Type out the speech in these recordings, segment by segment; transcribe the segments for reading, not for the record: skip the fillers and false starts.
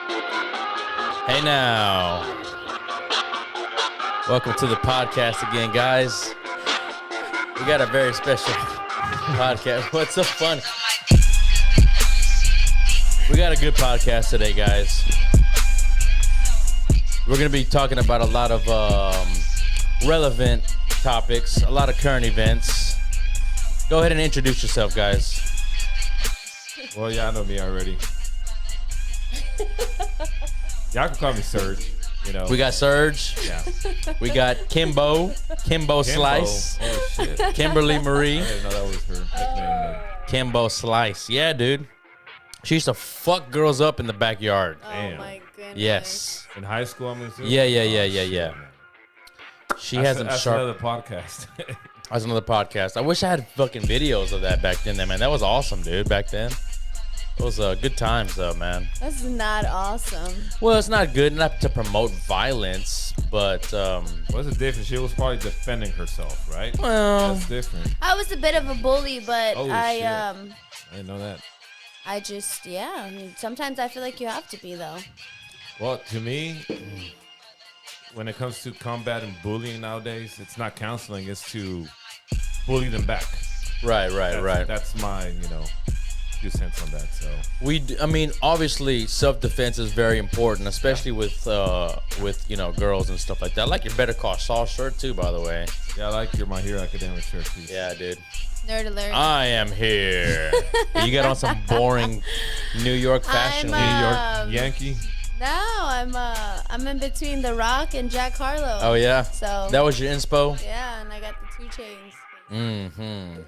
Hey now. Welcome to the podcast again, guys. We got a very special podcast. What's so funny? We got a good podcast today, guys. We're going to be talking about a lot of relevant topics, a lot of current events. Go ahead and introduce yourself, guys. Well, y'all know me already. Y'all can call me Serge. You know. We got Serge. Yeah. We got Kimbo Slice. Oh shit. Kimberly Marie. I didn't know that was her nickname. Kimbo Slice. Yeah, dude. She used to fuck girls up in the backyard. Damn. Oh my goodness. Yes. In high school, I'm assuming. Yeah. She has them That's sharp. another podcast. That's another podcast. I wish I had fucking videos of that back then, man. That was awesome, dude, back then. It was good times, though, man. That's not awesome. Well, it's not good, not to promote violence, but, What's the difference? She was probably defending herself, right? well, That's different. I was a bit of a bully, but Holy shit. I didn't know that. I just, I mean, sometimes I feel like you have to be, though. Well, to me, when it comes to combating bullying nowadays, it's not counseling, it's to bully them back. right. That's my, 2 cents on that. So I mean, obviously, self-defense is very important, especially with girls and stuff like that. I like your Better Call Saul shirt, too, by the way. yeah, I like your My Hero Academia shirt, too. Yeah, dude. Nerd alert. I am here. You got on some boring New York fashion. I'm, New York Yankee. No, I'm in between The Rock and Jack Harlow. Oh, yeah? So That was your inspo? yeah, and I got the 2 chains. Mm-hmm.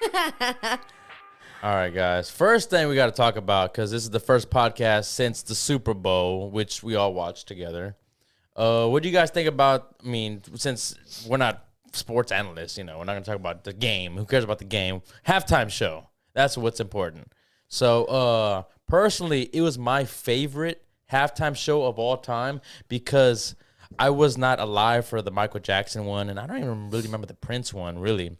Yeah. All right, guys. First thing we got to talk about, because this is the first podcast since the Super Bowl, which we all watched together. What do you guys think about, I mean, since we're not sports analysts, we're not going to talk about the game. Who cares about the game? Halftime show. That's what's important. So, personally, it was my favorite halftime show of all time because I was not alive for the Michael Jackson one, and I don't even really remember the Prince one, really.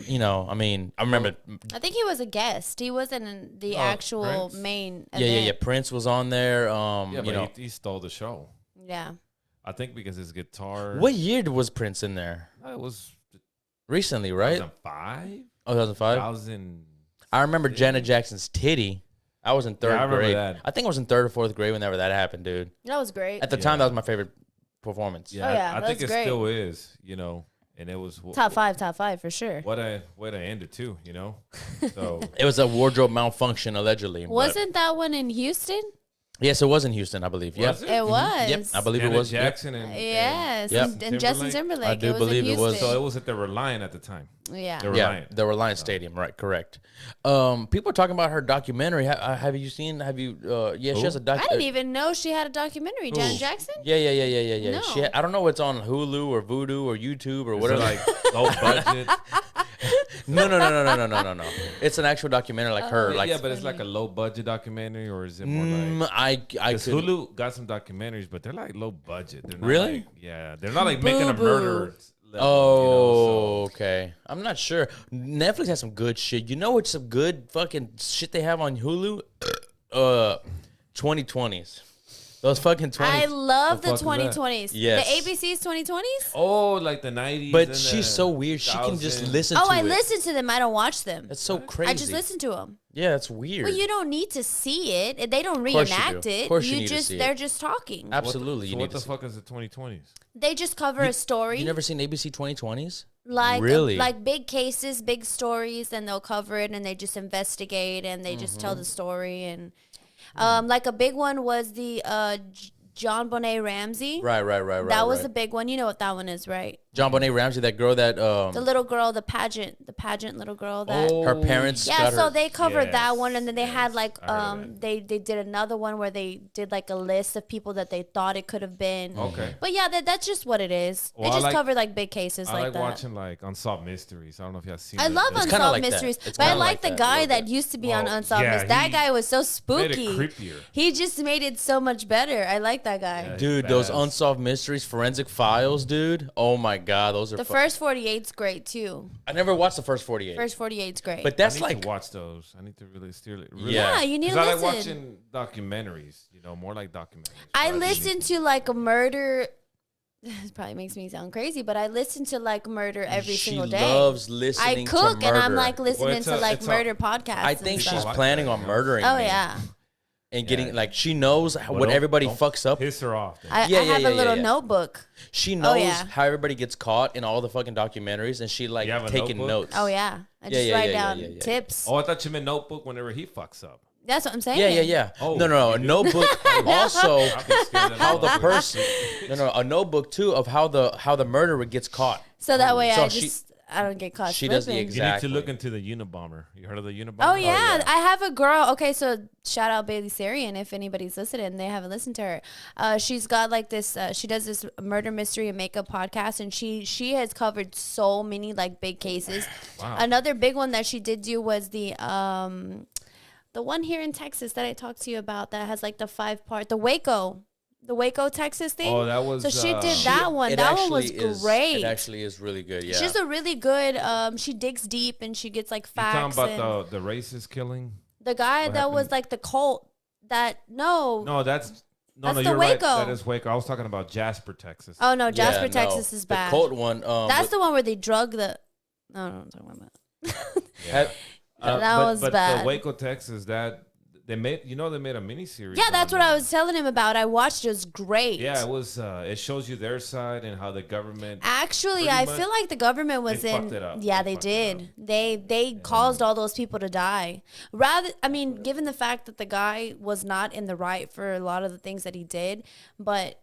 I remember. I think he was a guest. He wasn't in the actual Prince? main event. Yeah. Prince was on there. He stole the show. Yeah. I think because his guitar. What year was Prince in there? It was Recently, right? 2005? Oh, 2005? 2000. I remember Janet Jackson's titty. I was in third I remember grade. that. I think I was in 3rd or 4th grade whenever that happened, dude. That was great. At the time, that was my favorite performance. Yeah, Oh, yeah, I think that's it great. still is, and it was Top five for sure. what a way to end it too, So It was a wardrobe malfunction, allegedly. but- Wasn't that one in Houston? Yes, it was in Houston, I believe. Was Yep. it? It was. Yep, I believe Janet it was. Jackson and Yes, Yep. and Justin Timberlake. I do it was believe in it was. Houston. So it was at the Reliant at the time. Yeah. The Yeah, Reliant. the Reliance Stadium, right? Correct. People are talking about her documentary. Have you seen? Have you? Yeah, she has a I documentary. didn't even know she had a documentary. Janet Jackson? Yeah. No. I don't know if it's on Hulu or Vudu or YouTube or Is it whatever. like low budget? No. It's an actual documentary, like her. Like, yeah, but it's like a low budget documentary, or is it more like? I Because could. Hulu got some documentaries, but they're like low budget. They're not Really? Like, yeah, they're not like making a Boo-boo. murder. Level, Oh, okay. I'm not sure. Netflix has some good shit. You know what's some good fucking shit they have on Hulu? 2020s. Those fucking 20s. I love The the fuck is that? 2020s. Yes. The ABC's 2020s? Oh, like the 90s. But and she's the so weird. She can just 2000s. listen Oh, to I it. listen to them. I don't watch them. That's so crazy. I just listen to them. Yeah, that's weird. Well, you don't need to see it. They don't course you reenact do. it. Of course you need to just see it. they're just talking. Absolutely. So you what need the to fuck is the 2020s? They just cover a story. You never seen ABC 2020s? like Really? like big cases, big stories, and they'll cover it and they just investigate and they just tell the story and like a big one was the John Bonet Ramsey. Right. That was the big one. You know what that one is, right? John Bonet Ramsey, that girl that The little girl, the pageant little girl that her parents yeah, got so her. they covered that Yes, one, and then they had like I heard of they did another one where they did like a list of people that they thought it could have been. Okay. But yeah, that's just what it is. Well, they I just like- cover like big cases I like like that. watching like Unsolved Mysteries. I don't know if y'all seen I that. love It's kinda Unsolved like that. Mysteries, It's but I kinda like like the that a guy little that bit. used to be on Well, Unsolved yeah, Mysteries. That he guy was so made it spooky. creepier. He just made it so much better. I like that guy. Yeah. Dude, those Badass. Unsolved Mysteries, Forensic Files, dude. Oh my god, those are The first 48's great too. I never watched the first 48. First 48's great. But I that's need like to watch those. I need to really steer it. Yeah. yeah, you need to Because I listen. like watching documentaries. You know, more like documentaries. I Rather than listen YouTube. to like a murder. This probably makes me sound crazy, but I listen to like murder every single day. She loves I listening to cook murder. and I'm like listening it's to a- like it's a- murder podcasts. I think and she's stuff. like planning that, on you know? murdering Oh me yeah. and getting Yeah. like she knows Well, what don't- everybody don't fucks up. Piss her off. Then. I Yeah, have yeah, a yeah, little yeah. notebook. She knows yeah. how everybody gets caught in all the fucking documentaries, and she like You have a taking notebook? notes. Oh yeah. I Yeah, just yeah, write yeah, yeah, down yeah, yeah. tips. Oh, I thought you meant notebook whenever he fucks up. That's what I'm saying. Yeah. Oh, No. A you do? notebook. Also, I'd be scared of how the notebook. person. No. A notebook too of how the murderer gets caught. So that way So I don't get caught. she does the slipping. exact- You need to Exactly. look into the Unabomber. You heard of the Unabomber? Oh yeah. yeah. I have a girl. Okay, so shout out Bailey Sarian if anybody's listening and they haven't listened to her. She's got like this. She does this murder mystery and makeup podcast, and she has covered so many like big cases. Wow. Another big one that she did do was the one here in Texas that I talked to you about that has like the 5-part, the Waco, Texas thing. Oh, that was, So she did She- that one. It That one was actually is- great. It actually is really good. Yeah. She's a really good. She digs deep and she gets like You talking facts. about and the racist killing? the guy what that was happened? like the cult. No, No, that's That's the you're right. Waco. That is Waco. I was talking about Jasper, Texas. Oh no, Jasper, Yeah, no. Texas is bad. The cult one. That's with- the one where they drug the. No, I'm talking about that. ha- That was but bad. the Waco, Texas, that they made. You know, they made a miniseries. Yeah, that's on what I that. was telling him about. I watched. It was great. Yeah, it was. It shows you their side and how the government. Actually, Pretty I much, feel like the government was they in. fucked it up. Yeah, They they fucked it did. They caused all those people to die. I mean, given the fact that the guy was not in the right for a lot of the things that he did, but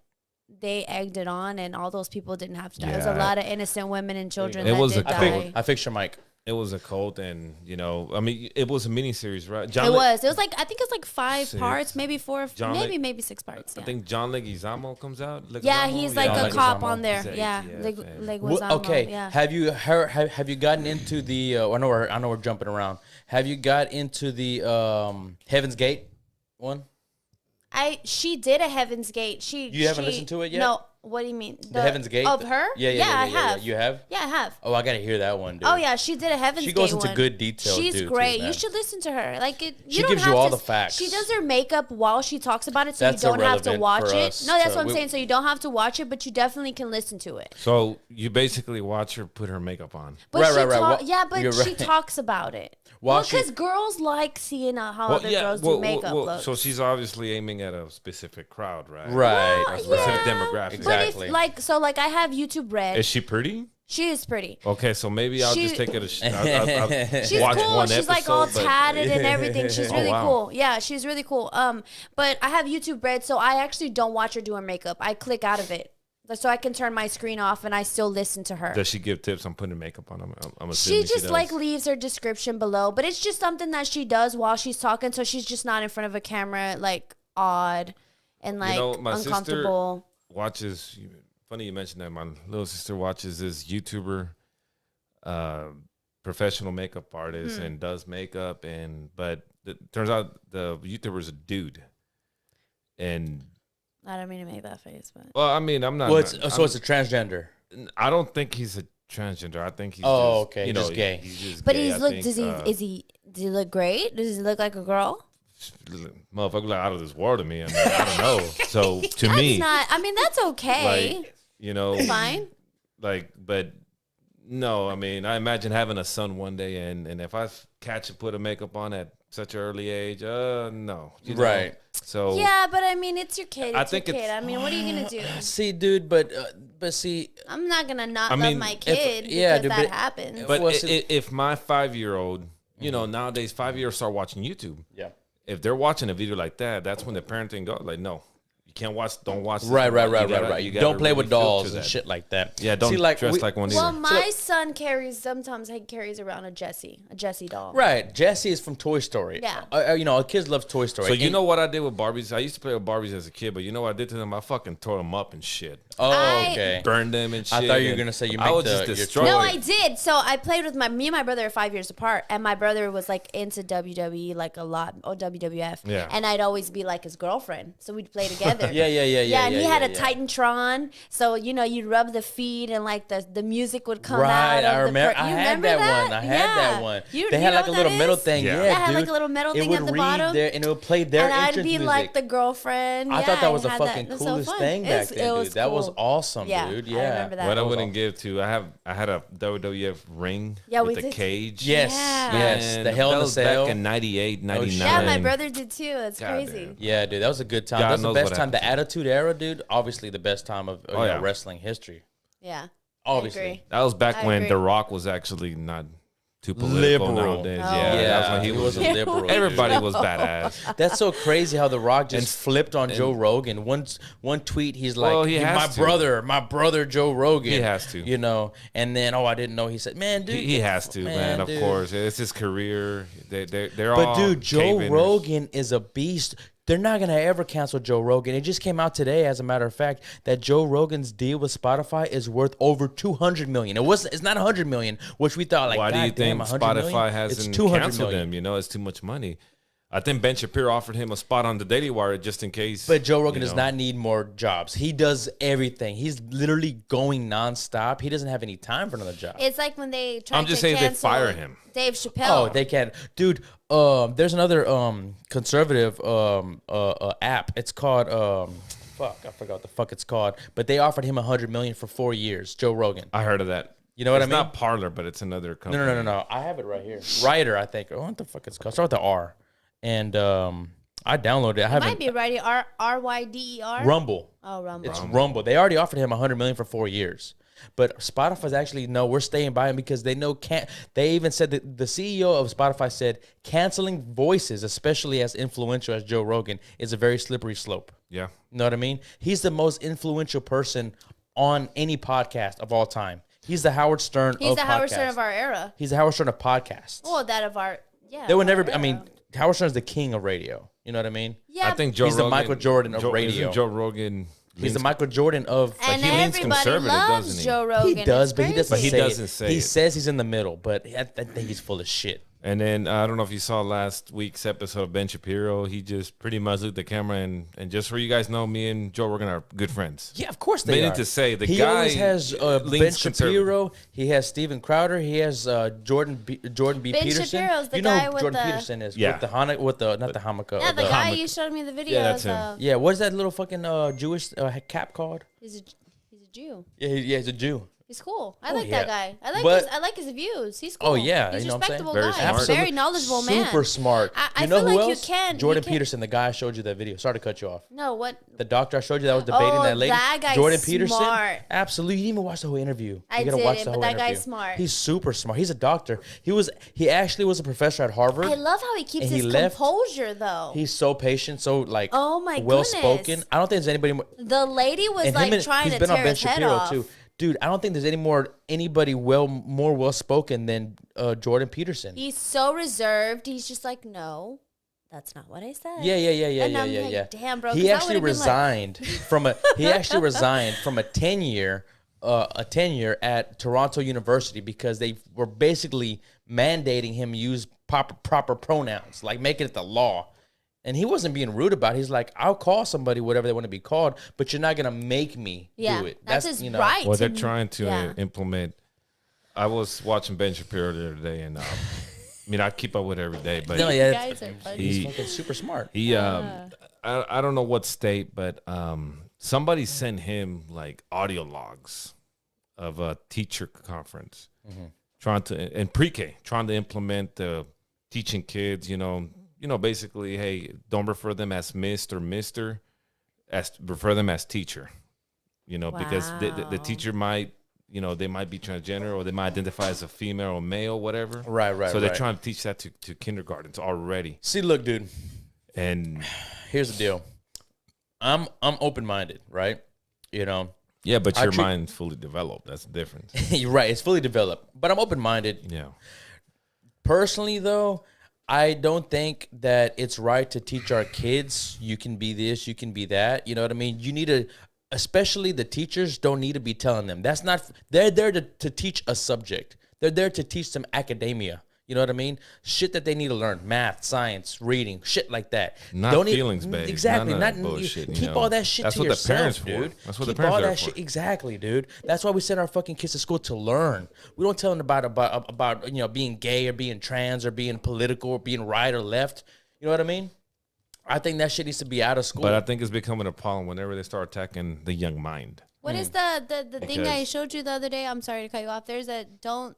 they egged it on, and all those people didn't have to die. There's a Yeah. lot of innocent women and children It that was did a die. I fixed your mic. It was a cult, and I mean, it was a miniseries, right? It was. It was like I think it's like 5 Six. parts, maybe 4, John maybe 6 parts. I Yeah. think John Leguizamo comes out. Yeah, Leguizamo? he's like John a cop Leguizamo. on there. He's a Yeah, ATF, and- Leguizamo. Okay. Yeah. Have you heard? Have you gotten into the? I know we're jumping around. Have you got into the Heaven's Gate one? She did a Heaven's Gate. You haven't listened to it yet? No. What do you mean? The Heaven's Gate of her? Yeah, I have. You have? Yeah, I have. Oh, I gotta hear that one, dude. Oh yeah, she did a Heaven's Gate. She goes into one. good detail, She's dude, too, great. man. You should listen to her. Like it. She don't gives have you all to- the facts. She does her makeup while she talks about it, so That's you don't have to irrelevant watch for it. us No, that's to- what I'm saying. So you don't have to watch it, but you definitely can listen to it. So you basically watch her put her makeup on. But Right, she right, right. talk- Well, yeah, but you're she right. talks about it. While Well, she- because girls like seeing how other girls do makeup looks. So she's obviously aiming at a specific crowd, right? Right. A specific Yeah. demographic. Exactly. But if I have YouTube Red. Is she pretty? She is pretty. Okay, so maybe I'll just She- take it. I'll She's watch cool. one She's episode, like all but- tatted and everything. She's Oh, really wow. cool. Yeah, she's really cool. But I have YouTube Red, so I actually don't watch her doing makeup. I click out of it, so I can turn my screen off and I still listen to her. Does she give tips on putting makeup on? I'm She assuming just does. like leaves her description below, but it's just something that she does while she's talking, so she's just not in front of a camera like odd and like my uncomfortable. sister watches. Funny you mentioned that. My little sister watches this YouTuber, professional makeup artist, and does makeup. But it turns out the YouTuber's a dude. And I don't mean to make that face, but well, I mean, I'm not. Well, it's a transgender. I don't think he's a transgender. I think he's. Oh, just, okay, You know, just gay. He's just but gay, he's I look. think. Does he look great? Does he look like a girl? Motherfucker, like out of this world to me. I mean, I don't know. So to That's me, not. I mean, that's okay. like you know, Fine. like, but no, I mean, I imagine having a son one day, and if I catch and put a makeup on at such an early age, no, you know? Right. So Yeah, but I mean, it's your kid. I It's think your kid. it's- I mean, what are you gonna do? See, dude, but see, I'm not gonna not I love mean, my if- kid yeah, because dude, that but- happens. but Well, see- if my 5-year-old, you know, nowadays 5-year-olds start watching YouTube. yeah. If they're watching a video like that, that's when the parenting goes like, no, you can't watch. Don't watch. This. Right. You gotta- you gotta Don't play really with filter dolls and that. shit like that. Yeah, don't See, like, dress we- like one Well, either. my son sometimes he carries around a Jessie doll. Right. Jesse is from Toy Story. Yeah. You know, kids love Toy Story. So you And- know what I did with Barbies? I used to play with Barbies as a kid, but you know what I did to them? I fucking tore them up and shit. Oh, I- okay. Burned them and shit. I thought you were and gonna say you I make would the- just your destroy No, it. I did. So I played with me and my brother are 5 years apart, and my brother was like into WWE like a lot, or WWF. Yeah. And I'd always be like his girlfriend, so we'd play together. Yeah, and he had a Titantron, so you'd rub the feet and like the music would come out. Right, I remember. I had that one. I had that one. They had like a little metal thing. Yeah, it had like a little metal thing at the bottom. There, and it would play their entrance music. And I'd be like the girlfriend. I thought that was the fucking coolest thing back then, dude. That was awesome, dude. Yeah, I remember that. What I wouldn't give to, I had a WWF ring with the cage. Yes, the Hell in a Cell. Back in 98, 99. Yeah, my brother did too. It's crazy. Yeah, dude, that was a good time. That was the best time. The Attitude Era, dude. Obviously, the best time of wrestling history. Yeah, obviously. That was back when The Rock was actually not too political nowadays. That's when he was a liberal. Everybody was badass. That's so crazy how The Rock just flipped on Joe Rogan. One tweet, he's like, my brother Joe Rogan. He has to. And then, I didn't know. He said, man, dude. He has to, man, of course. It's his career. They're all. But, dude, Joe Rogan is a beast. They're not going to ever cancel Joe Rogan. It just came out today, as a matter of fact, that Joe Rogan's deal with Spotify is worth over $200 million. It's not $100 million, which we thought, like, why do you think Spotify hasn't canceled him? It's too much money. I think Ben Shapiro offered him a spot on the Daily Wire just in case. But Joe Rogan does not need more jobs. He does everything. He's literally going nonstop. He doesn't have any time for another job. It's like when they tried I'm just saying they fire him. Dave Chappelle. Oh, they can. Dude, there's another conservative app. It's called I forgot what the fuck it's called. But they offered him $100 million for 4 years. Joe Rogan. I heard of that. You know what I mean? It's not Parler, but it's another company. No. I have it right here. Ryder, I think. What the fuck it's called? Start with the R. And I downloaded it. It might be Ryder. RYDER. Rumble. Oh, Rumble. It's Rumble. They already offered him $100 million for 4 years. But Spotify's actually, no, we're staying by him because they know they even said that the CEO of Spotify said canceling voices, especially as influential as Joe Rogan, is a very slippery slope. Yeah. You know what I mean? He's the most influential person on any podcast of all time. He's the Howard Stern of podcasts. He's the Howard Stern of our era. He's the Howard Stern of podcasts. Well, that of our, There would never be, Howard Stern's the king of radio. You know what I mean? Yeah. I think he's the Michael Jordan of radio. Isn't Joe Rogan... He's the Michael Jordan of... And he leans conservative, doesn't he? Joe Rogan. He does, but he doesn't say it. He it. says he's in the middle, but I think he's full of shit. And then, I don't know if you saw last week's episode of Ben Shapiro. He just pretty much looked at the camera and just so you guys know, me and Joe Rogan are good friends. Yeah, of course they are. Meaning to say, the he guy always has Ben Shapiro. He has Steven Crowder. He has Jordan B. Peterson. Shapiro's the guy with Jordan Peterson is. Yeah. Not the Hanukkah. Yeah, the guy you showed me the video. Yeah, that's him. Yeah, what is that little fucking Jewish cap called? He's a Jew. Yeah, he's a Jew. He's cool. I like that guy. I like his views. He's cool. Oh yeah, he's you know what I'm saying? Respectable guy. Very knowledgeable man. Super smart. I feel like you can. Jordan Peterson, the guy I showed you that video. Sorry to cut you off. No, what? The doctor I showed you that was debating that lady. That guy's Jordan Peterson. Smart. Absolutely. You didn't even watch the whole interview. I didn't, but that guy's smart. He's super smart. He's a doctor. He actually was a professor at Harvard. I love how he keeps his composure though. He's so patient, so like well spoken. I don't think there's anybody more. The lady was like trying to tear his head off. Too. Dude, I don't think there's anybody more well spoken than Jordan Peterson. He's so reserved. He's just like, no, that's not what I said. Yeah. And I'm like, damn, bro. He actually resigned from a 10-year at Toronto University because they were basically mandating him use proper pronouns, like making it the law. And he wasn't being rude about it. He's like, I'll call somebody whatever they want to be called, but you're not going to make me do it. That's his right. Well, they're trying to implement. I was watching Ben Shapiro the other day, and I keep up with it every day. But he's fucking super smart. I don't know what state, but somebody sent him like audio logs of a teacher conference trying to implement the teaching kids, basically, hey, don't refer them as Mr. or Mr. Refer them as teacher. Because the teacher might, they might be transgender or they might identify as a female or male, whatever. Right. So they're trying to teach that to kindergartens already. See, look, dude. And here's the deal. I'm open-minded, right? Yeah, but your mind's fully developed. That's the difference. You're right. It's fully developed, but I'm open-minded. Yeah. Personally, though, I don't think that it's right to teach our kids, you can be this, you can be that. You know what I mean? You need to, especially the teachers, don't need to be telling them. They're there to teach a subject. They're there to teach them academia. You know what I mean? Shit that they need to learn. Math, science, reading, shit like that. Not feelings based. Exactly. None of not that bullshit, keep all that shit That's to what yourself, the parents dude. for. That's what keep the parents all are that for. shit. Exactly, dude. That's why we send our fucking kids to school to learn. We don't tell them about being gay or being trans or being political or being right or left. You know what I mean? I think that shit needs to be out of school. But I think it's becoming a problem whenever they start attacking the young mind. What is the thing I showed you the other day? I'm sorry to cut you off. There's a don't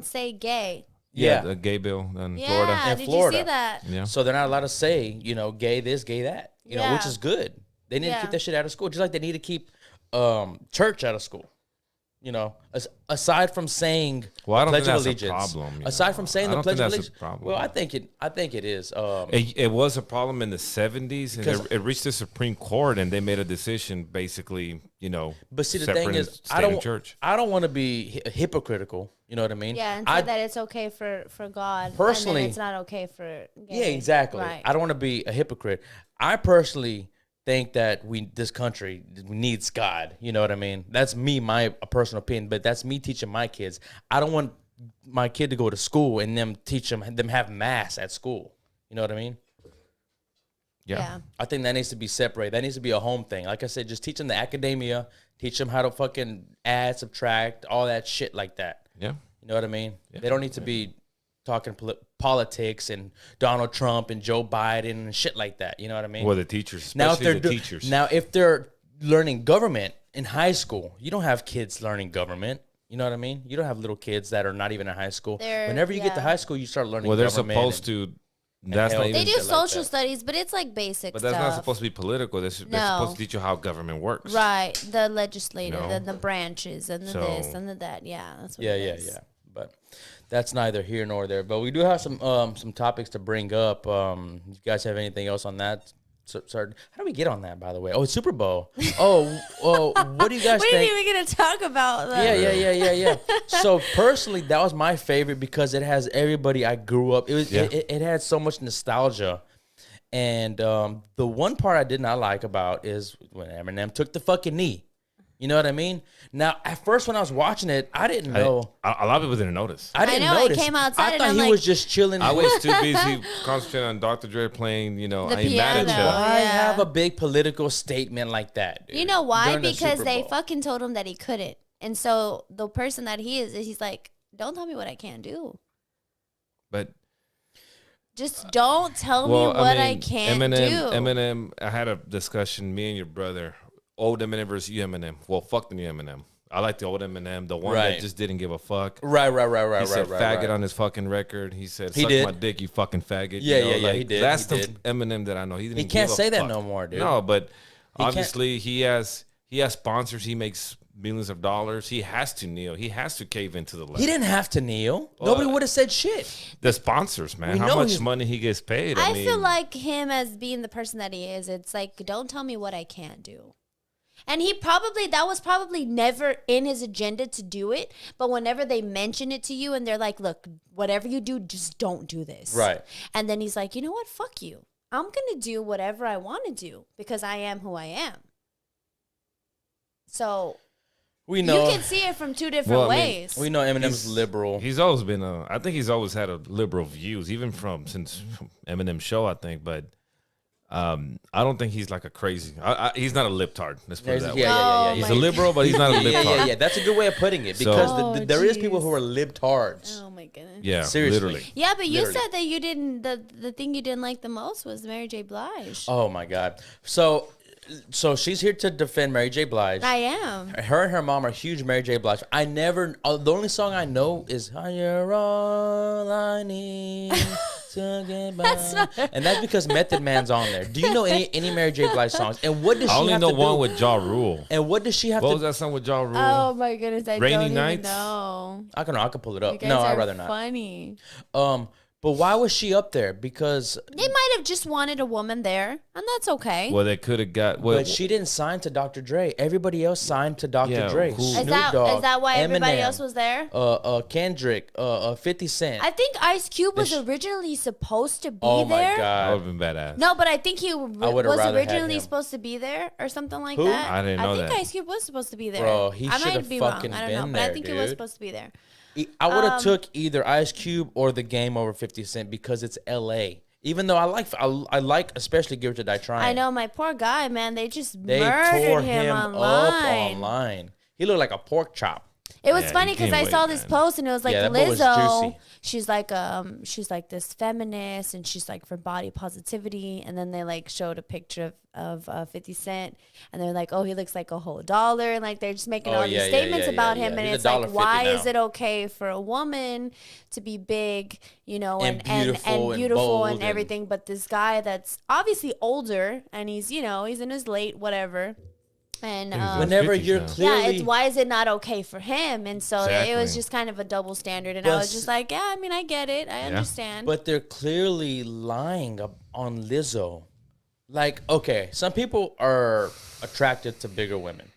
say gay. Yeah. The gay bill in Yeah, Florida. In did Florida. you see that? Yeah. So they're not allowed to say, gay this, gay that, which Yeah. is good. They need to Yeah. keep that shit out of school, just like they need to keep church out of school. Aside from saying Well, I don't Pledge think of that's a Allegiance. problem, Aside from saying I the don't Pledge think of that's a Allegiance. problem. Well, I think it is. It was a problem in the 70s, and 'Cause- it reached the Supreme Court, and they made a decision, basically, But see, the thing separating is, state and church. I don't want to be hypocritical. You know what I mean? Yeah, and I, said that it's okay for God. Personally- and then it's not okay for gay. Yeah, exactly. Right. I don't want to be a hypocrite. I personally think that this country needs God. You know what I mean? That's me, my personal opinion. But that's me teaching my kids. I don't want my kid to go to school and them have mass at school. You know what I mean? Yeah. I think that needs to be separated. That needs to be a home thing. Like I said, just teach them the academia, teach them how to fucking add, subtract, all that shit like that. Yeah. You know what I mean? They don't need to be talking politics and Donald Trump and Joe Biden and shit like that. You know what I mean? Well, the teachers, now, if especially they're the teachers. Now, if they're learning government in high school, you don't have kids learning government. You know what I mean? You don't have little kids that are not even in high school. Whenever you get to high school, you start learning well, they're government. supposed to. That's health. not They even. do shit like social that. studies, but it's like basic But stuff. that's not supposed to be political. They're supposed to teach you how government works. Right, the legislative, You know? and the branches, and the So- this and the that. Yeah, that's what Yeah, it yeah, is. yeah. But that's neither here nor there. But we do have some topics to bring up. You guys have anything else on that? Sorry, how do we get on that, by the way? Oh, it's Super Bowl. What do you guys We think? didn't even get to talk about that. Yeah. So personally, that was my favorite because it has everybody I grew up. It had so much nostalgia. And the one part I did not like about is when Eminem took the fucking knee. You know what I mean? Now, at first when I was watching it, I didn't know. A lot of people didn't notice. I didn't know, it notice. came outside I and thought I'm he like- was just chilling. I was too busy concentrating on Dr. Dre playing, I ain't mad at piano. you. Why Yeah. have a big political statement like that, dude? You know why? during the Because Super they Bowl? fucking told him that he couldn't. And so the person that he is, he's like, don't tell me what I can't do. But Just don't tell me well, what I mean, can't Eminem, I had a discussion, me and your brother, old Eminem versus you Eminem. Well, fuck the new Eminem. I like the old Eminem, the one Right. that just didn't give a fuck. Right. He said faggot right. on his fucking record. He said, He suck did. my dick, you fucking faggot. Yeah, You know, yeah, he like, did. That's He the did. Eminem that I know. He didn't can't give a say that fuck. no more, dude. No, but can't- obviously he has sponsors. He makes millions of dollars. He has to kneel. He has to cave into the left. He didn't have to kneel. Nobody would have said shit. The sponsors, man. We How know much he's- money he gets paid? I mean, feel like him as being the person that he is, it's like, don't tell me what I can't do. And that was probably never in his agenda to do it. But whenever they mention it to you and they're like, look, whatever you do, just don't do this. Right. And then he's like, you know what? Fuck you. I'm going to do whatever I want to do because I am who I am. So We know. you can see it from two different Well, I mean, ways. We know Eminem's liberal. he's always been I think he's always had a liberal views, even since Eminem's show, I think. But I don't think he's like a crazy. He's not a libtard. Let's put it that way. Oh, He's my a liberal, but he's not a libtard. Yeah. That's a good way of putting it So- because Oh, there is people jeez. who are libtards. Oh my goodness. Yeah, Seriously. literally. Yeah, but you Literally. said that you didn't. The thing you didn't like the most was Mary J. Blige. Oh my God. So she's here to defend Mary J. Blige. I am. Her and her mom are huge Mary J. Blige. The only song I know is "You're All I Need to Get By," and that's because Method Man's on there. Do you know any Mary J. Blige songs? And what does she I only have know to one do? with Ja Rule. And what does she have What to? was that song with Ja Rule? Oh my goodness, I Rainy don't even Nights? know. I can pull it You up. guys No, are I'd rather not. funny. But why was she up there? Because They might have just wanted a woman there, and that's okay. Well, they could have got. Well, but she didn't sign to Dr. Dre. Everybody else signed to Dr. Yeah, Dre. who- Is Snoop that Dogg, why everybody Eminem, else was there? Kendrick, 50 Cent. I think Ice Cube was sh- originally supposed to be oh there. my that God. would have been badass. No, but I think he would've was rather had originally him. supposed to be there or something like Who? that. I didn't know I think that. Ice Cube was supposed to be there. Bro, he I should've might be wrong. fucking I don't know, been but I there, think he was dude. supposed to be there. I would have took either Ice Cube or The Game over 50 Cent because it's L.A. Even though I like especially Give It to Die Trying. I know, my poor guy, man. They tore murdered him up online. online. He looked like a pork chop. It was Yeah, funny he because gained I saw weight, this man. post and it was like Yeah, that boy was Lizzo. juicy. She's like this feminist and she's like for body positivity. And then they like showed a picture of 50 Cent and they're like, oh, he looks like a whole dollar. And like they're just making all these statements about him. And He's it's like, $1.50 why now. is it okay for a woman to be big, you know, And and beautiful and beautiful bold and and- everything, but this guy that's obviously older and he's, you know, he's in his late whatever. And Whenever 50s you're now. clearly why is it not okay for him? And so it was Exactly. just kind of a double standard. And But I was just like, yeah, I mean, I get it. I understand. but they're clearly lying on Lizzo. Like, okay, some people are attracted to bigger women.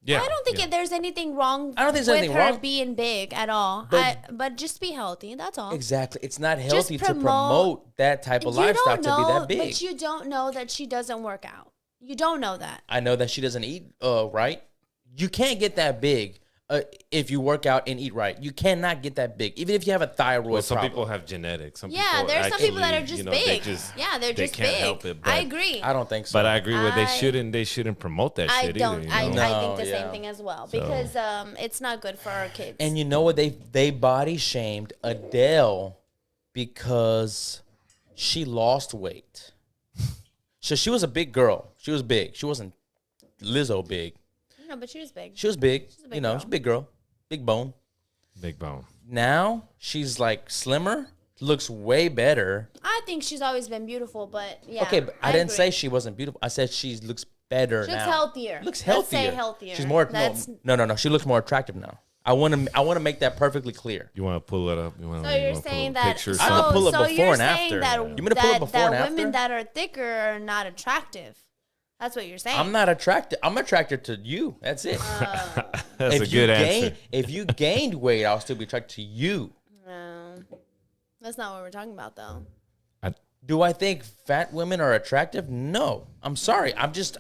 Yeah, I don't think there's anything wrong I don't think there's with anything her wrong. being big at all. But just be healthy. That's all. Exactly. It's not healthy to promote- promote that type of You lifestyle don't to be know, that big. but you don't know that she doesn't work out. You don't know that. I know that she doesn't eat right. You can't get that big if you work out and eat right. You cannot get that big, even if you have a thyroid Well, some problem. people have genetics. Some Yeah, people there's some people that are actually, just you know, big. They They can't big. help it. I But, agree. I don't think so. but I agree with I- they shouldn't promote that I shit don't. either. You know? I think the No, same yeah. thing as well because it's not good for our kids. And you know what? They body shamed Adele because she lost weight. So she was a big girl. She was big. She wasn't Lizzo big. no, but she was big. She was big. a big You know, girl. she's a big girl, big bone. Big bone. Now she's like slimmer, looks way better. I think she's always been beautiful, but yeah. Okay, but I didn't agree. say she wasn't beautiful. I said she looks better She now. looks healthier. Looks Let's say healthier. healthier. She's more. That's- No. She looks more attractive now. I want to make that perfectly clear. You want to pull it up? You want So you're saying that? picture? I can pull it so before you're and saying after. that You want me to pull it before and that after? women that are thicker are not attractive. That's what you're saying. I'm not attracted. I'm attracted to you. That's it. That's a good answer. If you gained weight, I'll still be attracted to you. No, that's not what we're talking about, though. Do I think fat women are attractive? No. I'm sorry. I just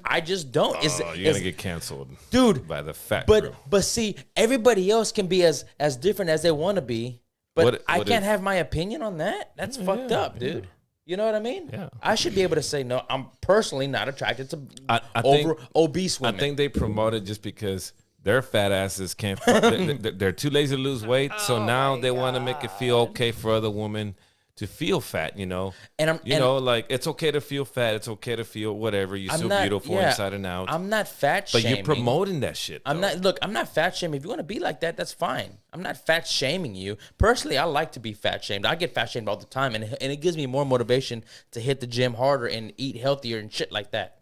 don't. You're gonna get canceled, dude. by the fat crew. But see, everybody else can be as different as they want to be. But What I can't if- have my opinion on that. That's fucked up, dude. You know what I mean? Yeah. I should be able to say no. I'm personally not attracted to I think- obese I women. think they promote it just because their fat asses can't. They're too lazy to lose weight, so now they want to make it feel okay for other women to feel fat. You know, And like it's okay to feel fat. It's okay to feel whatever. You're still beautiful inside and out. I'm not fat but shaming. you're promoting that shit. I'm though. not. Look, I'm not fat shaming. If you want to be like that, that's fine. I'm not fat shaming you. Personally, I like to be fat shamed. I get fat shamed all the time, and it gives me more motivation to hit the gym harder and eat healthier and shit like that.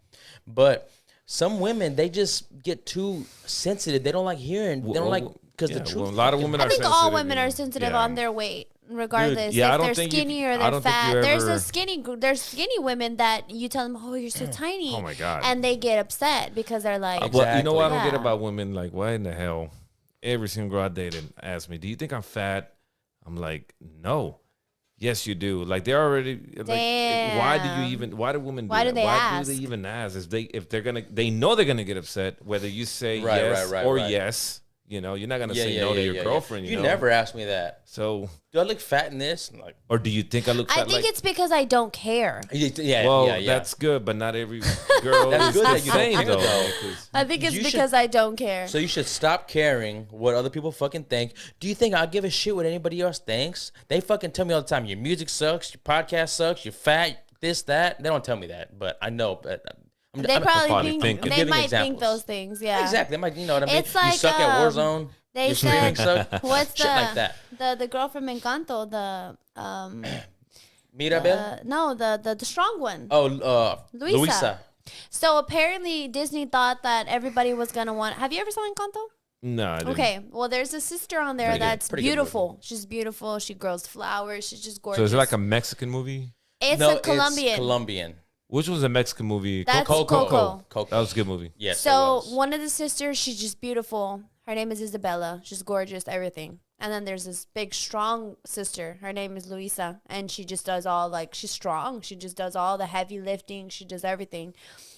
But some women, they just get too sensitive. They don't like hearing. They don't like because the truth. a lot of women I are. think all sensitive, women you know. are sensitive Yeah. on their weight, regardless yeah, I if don't they're think you skinny can- or I they're don't think fat. you There's ever- there's skinny women that you tell them, "Oh, you're so tiny." Oh my God. And they get upset because they're like, Well, you know what I don't Yeah. get about women? Like, why in the hell? Every single girl I dated asked me, "Do you think I'm fat?" I'm like, "No." Yes, you do. Like they're already like. Why do you Damn. even? Why do women? Why do that? they Why ask? do they even ask? If they're gonna, they know they're gonna get upset whether you say Right, yes right, or right. yes. You know, you're not gonna say no to your girlfriend. You know? never asked me that. So, Do I look fat in this? I'm like, or do you think I look I fat? think like, it's because I don't care. yeah, well, yeah. that's good, but not every girl That's is good the that you don't same care, though. though. man, 'cause- I think it's You should- because I don't care. So you should stop caring what other people fucking think. Do you think I'll give a shit what anybody else thinks? They fucking tell me all the time, your music sucks, your podcast sucks, you're fat, this, that. They don't tell me that, but I know. But They I'm probably probably think thinking. they giving might examples. think those things. Yeah, exactly. They might, you know what I mean? It's like, you suck at Warzone. they your said- streaming suck. What's shit like that. the girl from Encanto? Mirabel? No, the strong one. Oh, Luisa. Luisa. So apparently Disney thought that everybody was gonna want. Have you ever saw Encanto? No, I didn't. Okay, well, there's a sister on there Pretty good. that's Pretty good beautiful. She's beautiful. She grows flowers. She's just gorgeous. So is it like a Mexican movie? It's No, a Colombian. It's Colombian. Which was a Mexican movie? That's Coco. Coco. That was a good movie. Yes. it So was. one of the sisters, she's just beautiful. Her name is Isabella. She's gorgeous, everything. And then there's this big, strong sister. Her name is Luisa. And she just does all, like, she's strong. She just does all the heavy lifting. She does everything.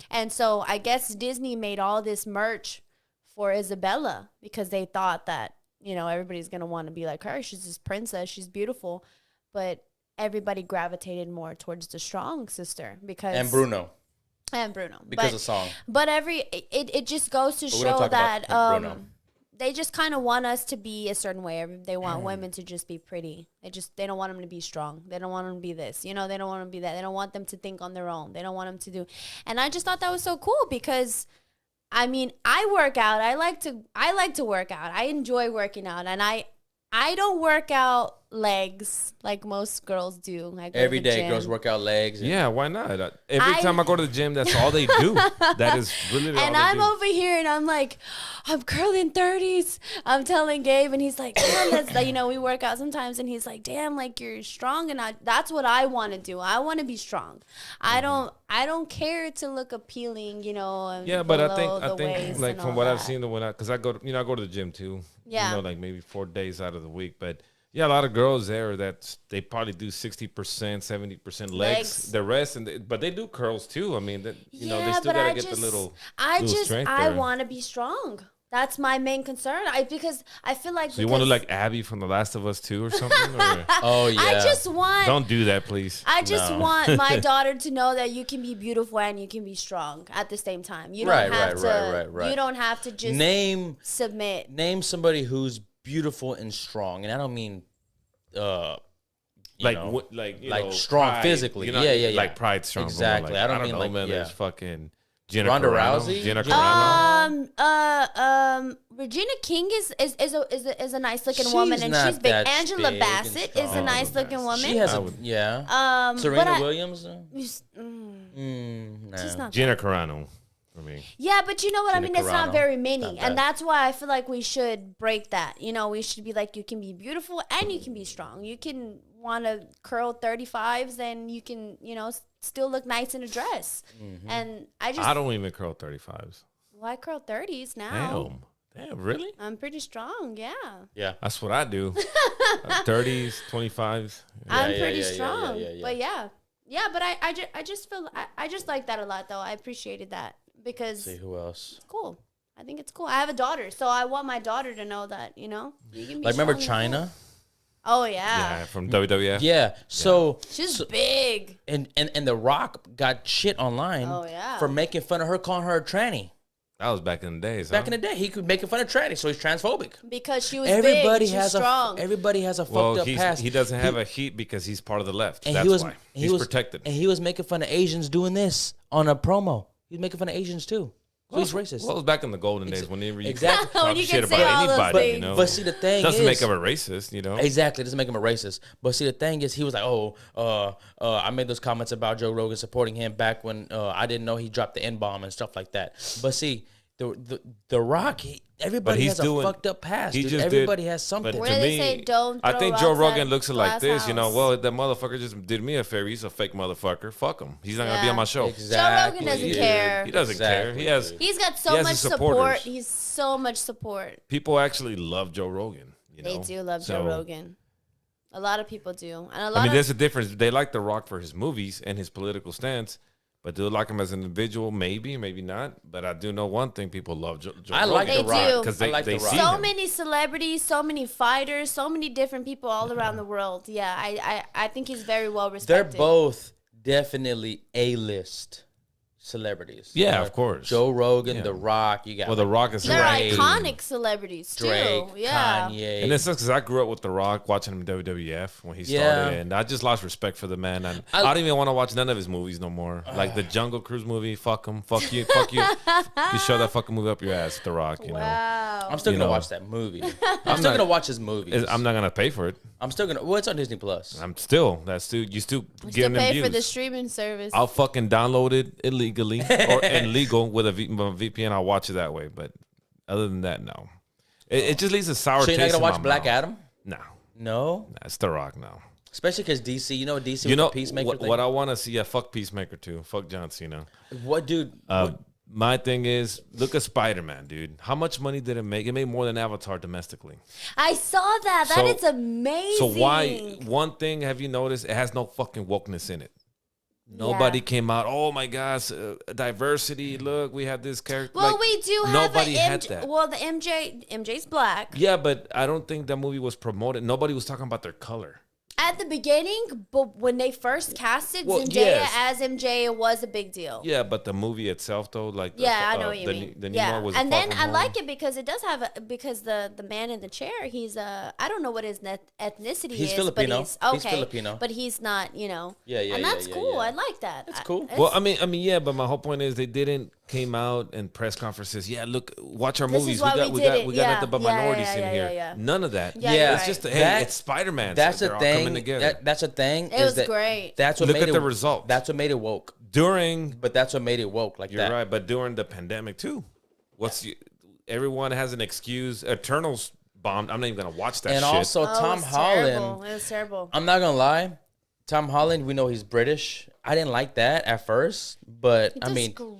And so I guess Disney made all this merch for Isabella because they thought that, you know, everybody's going to want to be like her. She's this princess. She's beautiful. But everybody gravitated more towards the strong sister because. And Bruno. Because of song. But it just goes to show that they just kind of want us to be a certain way. They want women to just be pretty. They don't want them to be strong. They don't want them to be this. You know, they don't want them to be that. They don't want them to think on their own. They don't want them to do. And I just thought that was so cool because, I mean, I work out. I like to work out. I enjoy working out, and I don't work out legs like most girls do. Every day, girls work out legs. Yeah, why not? Every time I go to the gym, that's all they do. That is really all they do. And I'm over here, and I'm like, I'm curling 30s. I'm telling Gabe, and he's like, damn, that's, you know, we work out sometimes, and he's like, damn, like you're strong, and that's what I want to do. I want to be strong. I don't care to look appealing, you know. Yeah, but I think like from what I've seen, because I go to the gym too. Yeah. You know, like maybe 4 days out of the week, but. Yeah, a lot of girls there that they probably do 60%, 70% legs. The rest, but they do curls too. I mean, they still gotta get the little strength there. I want to be strong. That's my main concern. Because I feel like. So you want to like Abby from The Last of Us 2 or something? Or? Oh yeah. I just want. Don't do that, please. I just want my daughter to know that you can be beautiful and you can be strong at the same time. You don't have to. Right. You don't have to just submit. Name somebody who's beautiful and strong, and I don't mean strong Pride, physically. You know, yeah. Like Pride strong. Exactly. Like, I don't mean know, like man, there's fucking Jenna Ronda Carano. Rousey. Jenna Carano. Regina King is a nice looking woman, and she's big. Angela Bassett is a nice looking woman. She has Serena Williams. She's not. Jenna Carano. For me. Yeah, but you know what I mean? It's not very many. Not and that's why I feel like we should break that. You know, we should be like, you can be beautiful and you can be strong. You can want to curl 35s and you can, you know, still look nice in a dress. Mm-hmm. And I don't even curl 35s. Well, I curl 30s now. Damn, really? I'm pretty strong, yeah. Yeah. That's what I do. 30s, 25s. Yeah. I'm pretty strong. Yeah. But yeah. Yeah, but I just feel, I just like that a lot, though. I appreciated that. Because see who else? It's cool. I think it's cool. I have a daughter, so I want my daughter to know that, you know, you can be like remember China? Oh yeah. Yeah, from WWF. Yeah. So she's big. And The Rock got shit online for making fun of her, calling her a tranny. That was back in the days. Back in the day, he could make fun of trannies, so he's transphobic. Because she was big, she's strong. Everybody has a fucked up past. He doesn't have a heat because he's part of the left. That's why. He's protected. And he was making fun of Asians doing this on a promo. He's making fun of Asians too. So he's racist. Well, it was back in the golden days whenever you when you shit can about anybody, things. you know. But see, the thing doesn't make him a racist, you know. Exactly, doesn't make him a racist. But see, the thing is, he was like, I made those comments about Joe Rogan supporting him back when I didn't know he dropped the N-bomb and stuff like that. But see, the Rock, everybody has a fucked up past. Dude. Everybody has something. Where they say don't I think Joe Rogan looks like this. House. You know, well, that motherfucker just did me a favor. He's a fake motherfucker. Fuck him. He's not gonna be on my show. Exactly. Joe Rogan doesn't care. He doesn't care. He's got so much support. He's so much support. People actually love Joe Rogan. You know? They do love Joe Rogan. A lot of people do. And there's a difference. They like The Rock for his movies and his political stance. But do I like him as an individual? Maybe, maybe not. But I do know one thing: people love Joe Rogan. Like The Rock because they see so him. many celebrities, so many fighters, so many different people all around the world. Yeah, I think he's very well respected. They're both definitely A-list celebrities. Yeah, of course. Joe Rogan, The Rock. You got The Rock is they're iconic celebrities too. Drake, yeah. Kanye. And it's because I grew up with The Rock, watching him in WWF when he started, and I just lost respect for the man. And I don't even want to watch none of his movies no more. Like the Jungle Cruise movie, fuck him, fuck you, fuck you. You shove that fucking movie up your ass, The Rock. You know. I'm still gonna watch that movie. I'm still gonna watch his movies. I'm not gonna pay for it. I'm still gonna. Well, it's on Disney Plus. You still getting them pay views. for the streaming service. I'll fucking download it illegally and legal with a VPN. I'll watch it that way. But other than that, no. It just leaves a sour taste. So you're not gonna watch Black mouth. Adam? No. That's The Rock now. Especially because DC, you know what DC with the Peacemaker thing? What I want to see, fuck Peacemaker too. Fuck John Cena. What, dude? My thing is, look at Spider-Man, dude. How much money did it make? It made more than Avatar domestically. I saw that. That is amazing. So why, one thing, have you noticed, it has no fucking wokeness in it. Nobody came out. Oh my gosh, diversity! Look, we have this character. Well, we do have nobody had that. Well, the MJ's black. Yeah, but I don't think that movie was promoted. Nobody was talking about their color. At the beginning, but when they first casted Zendaya as MJ, it was a big deal. Yeah, but the movie itself, though, like I know what you mean. The Nemo was and then I like it because it does have because the man in the chair, he's I don't know what his ethnicity he's is. Filipino. But he's He's Filipino. But he's not, Yeah, and that's cool. Yeah. I like that. That's cool. Well, I mean, yeah, but my whole point is they didn't came out in press conferences. Yeah, look, watch our movies. We got nothing but minorities in here. Yeah. None of that. Yeah, it's just it's Spider-Man. That's so the thing. That's the thing. It was great. That's what look made at the result. That's what made it woke. But that's what made it woke. Like you're right. But during the pandemic too, everyone has an excuse. Eternals bombed. I'm not even gonna watch that. And shit. also Tom Holland. It was terrible. I'm not gonna lie. Tom Holland, we know he's British. I didn't like that at first, but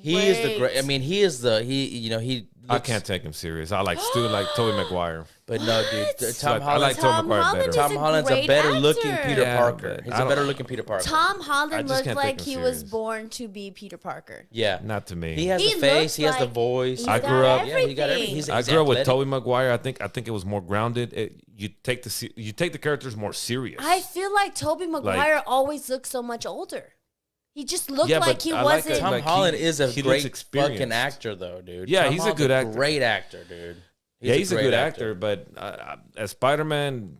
he is the great. I mean, I can't take him serious. I like Stu, like Tobey Maguire. But no, dude, Tom Holland. I like Tobey Maguire better. Tom Holland's a better looking Peter Parker. But He's a better looking Peter Parker. Tom Holland looked like he was serious. born to be Peter Parker. Yeah, not to me. He has the face. He has the voice. I grew up. Yeah, he got everything. I grew up with Tobey Maguire. I think it was more grounded. You take the characters more serious. I feel like Tobey Maguire always looked so much older. He just looked like he wasn't. Tom Holland is a great fucking actor, though, dude. Yeah, he's a good actor. Great actor, dude. He's a good actor, but as Spider-Man,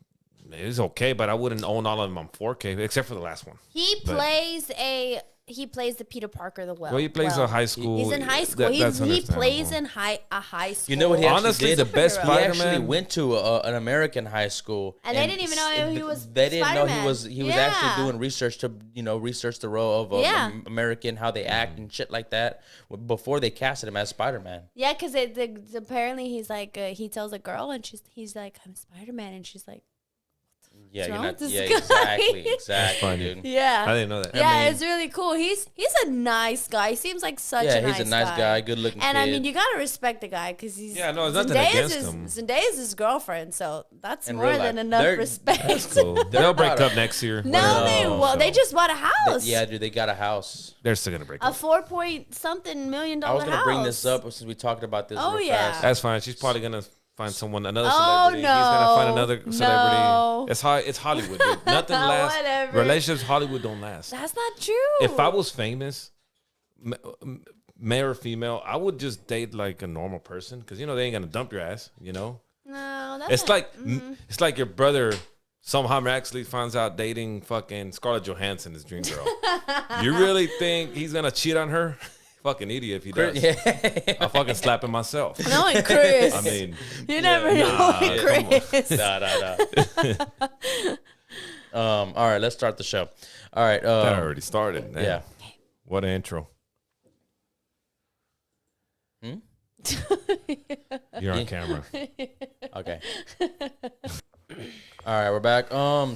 it's okay. But I wouldn't own all of them on 4K, except for the last one. He plays the Peter Parker well. He plays a high school. He's in high school. He plays in a high school. You know what he honestly did? The best Spider-Man. He actually went to an American high school, and they didn't even know he was. They didn't Spider-Man. know he was actually doing research to research the role of American, how they act and shit like that before they casted him as Spider-Man. Yeah, because apparently he's like he tells a girl and he's like, I'm Spider-Man, and she's like. Yeah, exactly, dude. Yeah, I didn't know that. Yeah, it's really cool. He's a nice guy. He seems like such a nice guy. Yeah, he's a nice guy, good looking kid. And I mean, you gotta respect the guy because he's there's nothing against him. Zendaya's his girlfriend, so that's more than enough respect. That's cool. They'll break up next year. No, they will. They just bought a house. Dude, they got a house. They're still gonna break up. A $4-point-something million I was gonna house. bring this up since we talked about this. Oh yeah, fast. That's fine. She's probably gonna find another celebrity. No. He's gonna find another celebrity. No. It's Hollywood, dude. Nothing lasts. Whatever. Relationships, Hollywood don't last. That's not true. If I was famous, male or female, I would just date like a normal person because they ain't gonna dump your ass. No, that's it's like it's like your brother somehow miraculously finds out dating fucking Scarlett Johansson, his dream girl. You really think he's gonna cheat on her? Fucking idiot if he does. Yeah. I'll fucking slap him myself. Knowing Chris. I mean, you never know Chris. All right, let's start the show. All right. That already started. Man. Yeah. What an intro. You're on camera. Okay. All right, we're back.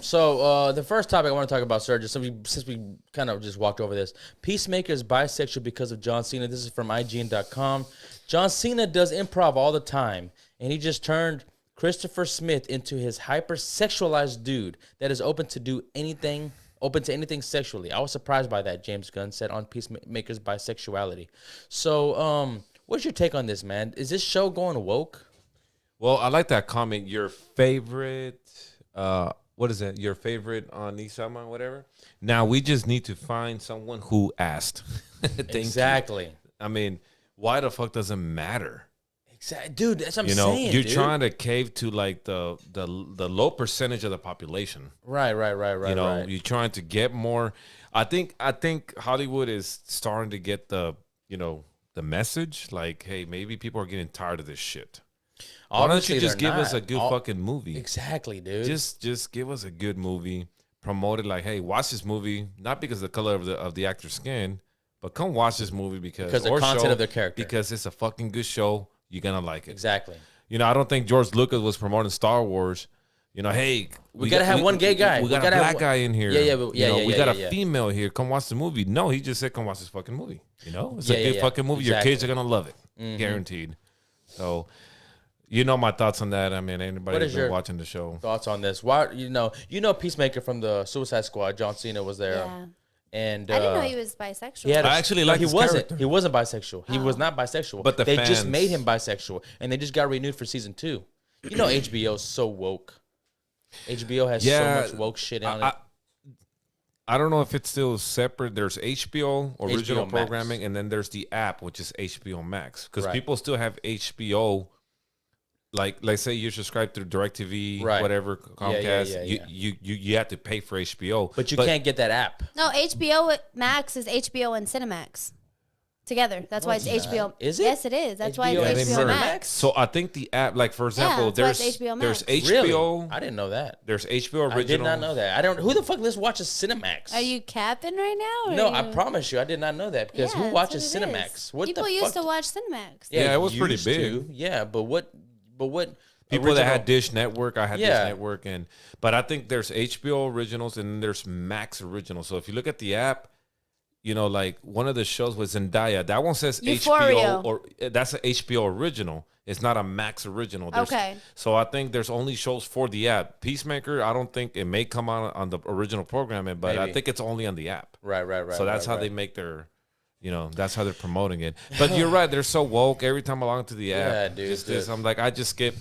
So the first topic I want to talk about, sir, since we kind of just walked over this, Peacemaker is bisexual because of John Cena. This is from IGN.com. John Cena does improv all the time, and he just turned Christopher Smith into his hypersexualized dude that is open to anything sexually. I was surprised by that, James Gunn said on Peacemaker's bisexuality. So, what's your take on this, man? Is this show going woke? Well, I like that comment. Your favorite, what is it? Your favorite on Nisama or whatever. Now we just need to find someone who asked. Exactly. I mean, why the fuck does it matter? Exactly, dude. That's what I'm saying. You're trying to cave to like the low percentage of the population. Right. You're trying to get more. I think Hollywood is starting to get the message. Like, hey, maybe people are getting tired of this shit. Why don't you just give us a good fucking movie? Exactly, dude. Just give us a good movie. Promote it like, hey, watch this movie, not because of the color of the actor's skin, but come watch this movie because the content of their character. Because it's a fucking good show. You're gonna like it. Exactly. I don't think George Lucas was promoting Star Wars. Hey, we gotta have one gay guy. We got a black guy in here. We got a female here. Come watch the movie. No, he just said, come watch this fucking movie. It's a good fucking movie. Exactly. Your kids are gonna love it, guaranteed. So. My thoughts on that. I mean, anybody who's been watching the show. Thoughts on this? Why? Peacemaker from the Suicide Squad. John Cena was there. And I didn't know he was bisexual. he had a- I actually no, like he his wasn't. character. He wasn't bisexual. He was not bisexual. But they just fans- made him bisexual, and they just got renewed for season 2. You know, HBO's so woke. HBO has so much woke shit on it. I don't know if it's still separate. There's HBO original HBO Max. programming, and then there's the app, which is HBO Max. Because Right. people still have HBO. Like say you're subscribed through DirecTV, Right. whatever, Comcast. yeah. You have to pay for HBO, But you can't get that app. No, HBO Max is HBO and Cinemax together. That's why it's it's HBO. not. Is it? Yes, it is. That's why HBO it's and HBO Cinemax? Max. So I think the app, like for example, that's why there's it's HBO there's Max. HBO. Really? I didn't know that. There's HBO original. I did not know that. I don't. Who the fuck watches Cinemax? Are you capping right now? or No, are I you- promise you, I did not know that because Yeah, who that's watches what it Cinemax? is. What People the used fuck? to watch Cinemax. Yeah, it was pretty used big. to. Yeah, but what? People that original- had Dish Network, I had Yeah. Dish Network, but I think there's HBO originals and then there's Max originals. So if you look at the app, you know, like one of the shows was Zendaya. That one says Euphoria. HBO, or that's an HBO original. It's not a Max original. Okay. So I think there's only shows for the app. Peacemaker, I don't think it may come on the original programming, but I Maybe. think it's only on the app. Right. So that's right, how they make their. You know, that's how they're promoting it. But you're right; they're so woke. Every time I log into the app, Yeah, dude, just this, dude. I'm like, I just skip.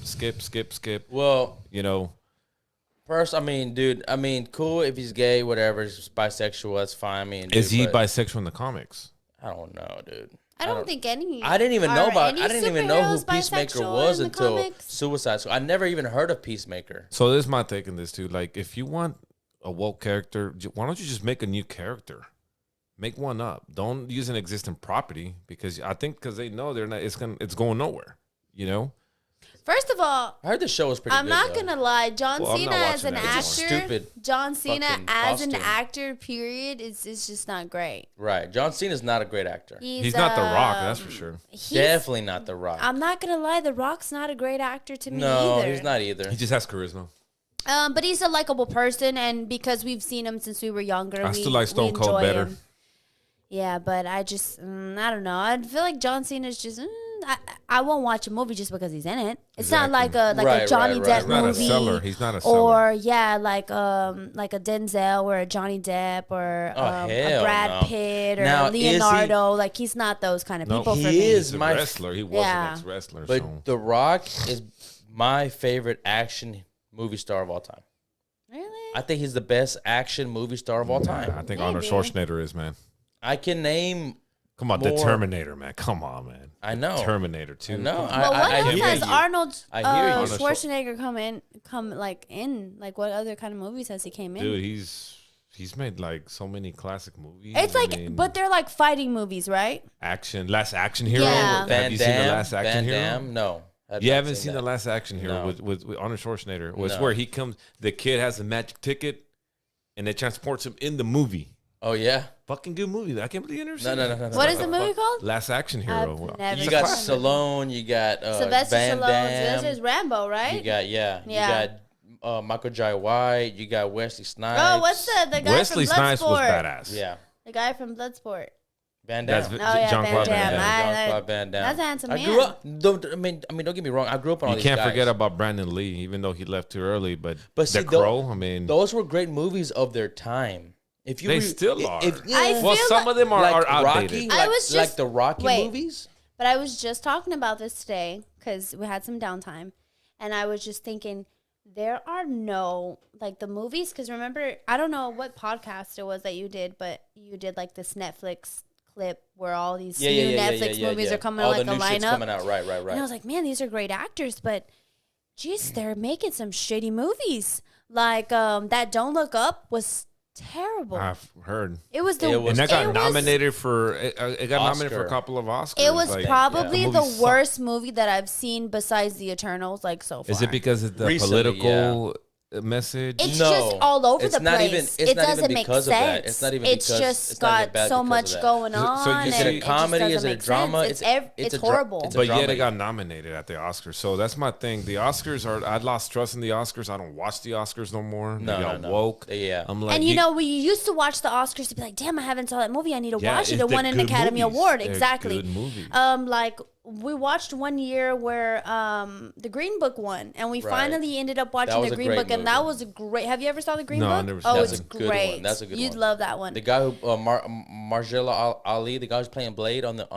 Well, You know, first, I mean, dude, cool if he's gay, whatever, he's bisexual, that's fine. I mean, is dude, he but bisexual in the comics? I don't know, dude. I don't think any. I didn't even know are about. any I didn't even know who superheroes Peacemaker bisexual was in the until comics? Suicide Squad. I never even heard of Peacemaker. So this is my take on this too. Like, if you want a woke character, why don't you just make a new character? Make one up. Don't use an existing property because they know they're not. It's going nowhere. You know. First of all, I heard the show was pretty. I'm good, not though. gonna lie. John Well, I'm Cena not as watching an that It's actor, a stupid John Cena fucking as an costume. actor, period, is just not great. Right, John Cena's not a great actor. He's not The Rock, that's for sure. he's- Definitely not The Rock. I'm not gonna lie. The Rock's not a great actor to me no, either. he's not either. He just has charisma. But he's a likable person, and because we've seen him since we were younger, I still like Stone Cold enjoy better. him. Yeah, but I just, I don't know. I feel like John Cena's just. I won't watch a movie just because he's in it. It's not like a Right, Johnny right, Depp He's not a movie. seller. He's not a seller. Or like a Denzel or a Johnny Depp or a hell Brad no. Pitt or Now, is he- Leonardo. Like he's not those kind of No, people for he me. is He's a my wrestler. He was Yeah. an ex-wrestler. But so. The Rock is my favorite action movie star of all time. Really? I think he's the best action movie star of all time. I think Arnold Maybe. Schwarzenegger is, man. I can name. Come on, the More- Terminator, man. Come on, man. I know. Terminator 2. No, Come on. But what I else hear has you. Arnold I hear you. Schwarzenegger come in? Like what other kind of movies has he came in? Dude, he's made like so many classic movies. It's I like, mean, but they're like fighting movies, right? Last Action Hero. Yeah. Have Van you Damme. seen the Last Action Van Hero? Damme. No. I've You not haven't seen that. the Last Action Hero No. with Arnold Schwarzenegger. It was No. where he comes, the kid has a magic ticket, and it transports him in the movie. Oh yeah. Fucking good movie. I can't believe you never seen No. it. What is the movie called? Last Action Hero. I've never You got seen it. Stallone. You got Sylvester Van Stallone. Damme. This is Rambo, right? You got Yeah. You got Michael Jai White. You got Wesley Snipes. Oh, what's the guy Wesley from Snipes was Bloodsport? badass. Yeah. The guy from Bloodsport. Van That's Damme. Oh yeah, Jean-Claude Van Van Damme. Damme. Jean-Claude Van Damme. That's a handsome I man. grew up. Don't get me wrong. I grew up on all You these can't guys. forget about Brandon Lee, even though he left too early. But see, The Crow, I mean, those were great movies of their time. If you They still are. I well, feel some like- of them are outdated. Rocky, I like, was like just- the Rocky wait. movies. But I was just talking about this today because we had some downtime, and I was just thinking there are no like the movies. Because remember, I don't know what podcast it was that you did, but you did like this Netflix clip where all these new Netflix movies are coming all like the a new shit's lineup. coming out. Right. And I was like, man, these are great actors, but geez, they're making some shitty movies. Like that Don't Look Up was terrible. I've heard. It was the It And that got was- nominated for it got nominated for a Oscar. couple of Oscars. It was Like, probably that the movie sucked. worst movie that I've seen besides The Eternals, like so far. Is it because of the Recently, political message? It's No, just all over it's the not place. even- it's it not even doesn't make because of sense. that. It's not even It's because- just it's not even got bad so because much of that. going So on. you and see- it Is it a comedy? Just Is it a doesn't make drama? sense. It's It's a dra- horrible. it's a But drama. yet it got nominated at the Oscars. So that's my thing. The Oscars are. I lost trust in the Oscars. I don't watch the Oscars no more. No, They got no. woke. Yeah. I'm like, And you know, we used to watch the Oscars to be like, damn, I haven't saw that movie. I need to watch it. It they're won an good Academy movies. Award. They're Exactly. good movies. Like we watched one year where the Green Book won, and we Right. finally ended up watching was the a Green great Book, and movie. that was a great. Have you ever saw the Green No, I Book? never seen Oh, that. it's That's a good great. one. That's a good You'd one. love that one. The guy who Margella Ali, the guy who's playing Blade on the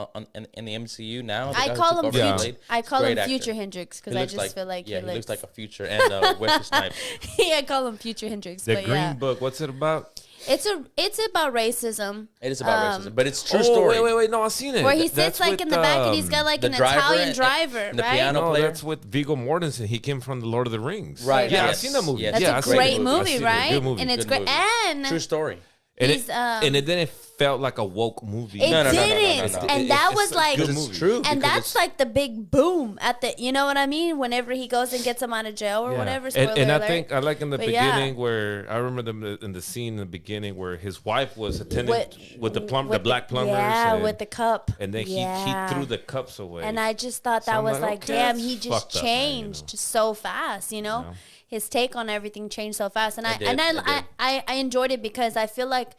in the MCU now. The guy I who call took him over Yeah. Blade. I call Great him actor. Future Hendrix because He I looks just feel like he he looks like a future and Wesley Snipes. yeah, I call him Future Hendrix. The but Green yeah. Book. What's it about? It's about racism. It is about racism, but it's true Oh, story. wait. No, I've seen it. Where he That's sits like with, in the back and he's got like the an driver Italian and- driver, and the right? piano No, player. that's with Viggo Mortensen. He came from the Lord of the Rings. Right, Yeah, yes. I've seen that movie. Yes. That's yeah, a I've seen great it. I've movie, seen it. right? Good movie. And it's Good great. movie. And True story. And he's, and it didn't felt like a woke movie. it No, no, no, no, no, didn't, no, no. and that was a like, good Because movie. it's true. and because that's it's- like the big boom at the, you know what I mean? Whenever he goes and gets him out of jail or Yeah. whatever. Spoiler And I alert. think I like in the But yeah. beginning where I remember them in the scene in the beginning where his wife was attending with the black plumbers. Yeah, and, with the cup. and then Yeah. he threw the cups away. And I just thought So that I'm was like, like, okay, damn, that's he just fucked up, man, you changed know? so fast, you know? Yeah. His take on everything changed so fast. And It did. I enjoyed it because I feel like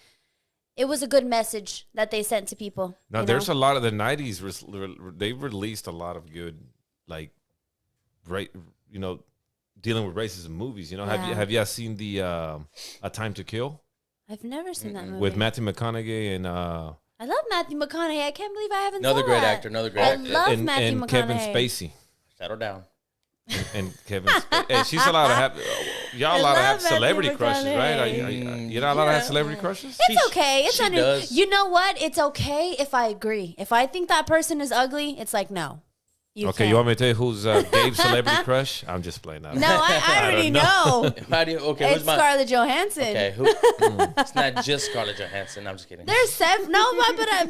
it was a good message that they sent to people. Now you there's know? a lot of the '90s. They released a lot of good, like, dealing with racism movies. You know, Yeah. have you seen the A Time to Kill I've never seen that movie. with Matthew McConaughey and I love Matthew McConaughey. I can't believe I haven't Another saw great that. actor. Another great I actor. love and, Matthew and Kevin McConaughey. Spacey Settle down. and Kevin. Hey, she's allowed to have y'all I allowed to love have celebrity Matthew crushes, right? McConaughey. You're not allowed to have Yeah. celebrity crushes. It's okay. It's she under. does. You know what? It's okay if I agree. If I think that person is ugly, it's like no. Okay, can't. you want me to tell you who's Gabe's celebrity crush? I'm just playing that. No, I already know. How do you? Okay, It's who's my? Scarlett Johansson. Okay, who? It's not just Scarlett Johansson. I'm just kidding. There's seven. No,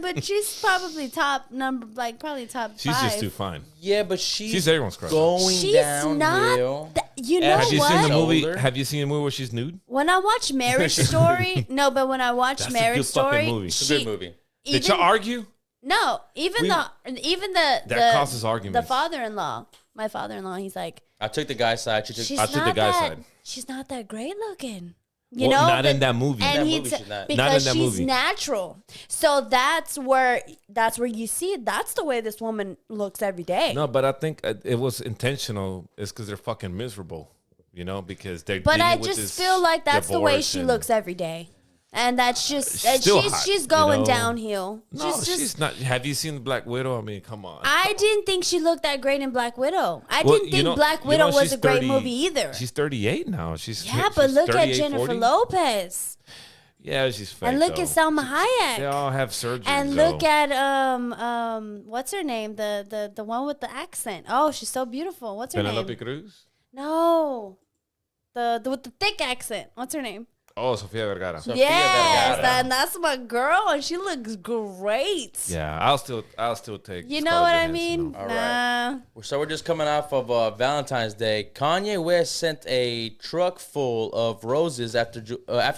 but she's probably top number, like probably top She's five. just too fine. Yeah, but she's everyone's crush. going She's downhill. not. You know Have Have you what? seen the movie? Older? Have you seen the movie where she's nude? When I watch Marriage Story, no, but when I watch That's a Marriage good fucking Story, movie. It's a good movie. Did you argue? No, even the causes arguments. The father-in-law, my father-in-law, he's like, I took the guy's side. She took. she's I took not the guy's that. side. She's not that great looking. You Well, know, not in that movie. And That he movie, she's not. because Not in that she's movie. natural. So that's where you see it. That's the way this woman looks every day. No, but I think it was intentional. It's because they're fucking miserable, you know, because they're. But I dealing with just this feel like that's the way divorce she and- looks every day. And that's just She's and still she's hot, she's you going know? downhill. No, she's not. Have you seen the Black Widow? I mean, come on. I didn't think she looked that great in Black Widow. I Well, didn't you think know- Black you Widow know was she's a great 30 movie either. She's 38 now. She's Yeah, but she's look at 38, Jennifer 40. Lopez. Yeah, she's fake. And look though. at Salma Hayek. They all have surgery. And look at what's her name? The one with the accent. Oh, she's so beautiful. What's her Penelope name? Cruz. No. The with the thick accent. What's her name? Oh, Sofia Vergara. Sofia Yes, Vergara. and that's my girl, and she looks great. Yeah, I'll still take. You know Scarlett what I Johansson, mean? though. All Nah. So we're just coming off of Valentine's Day. Kanye West sent a truck full of roses after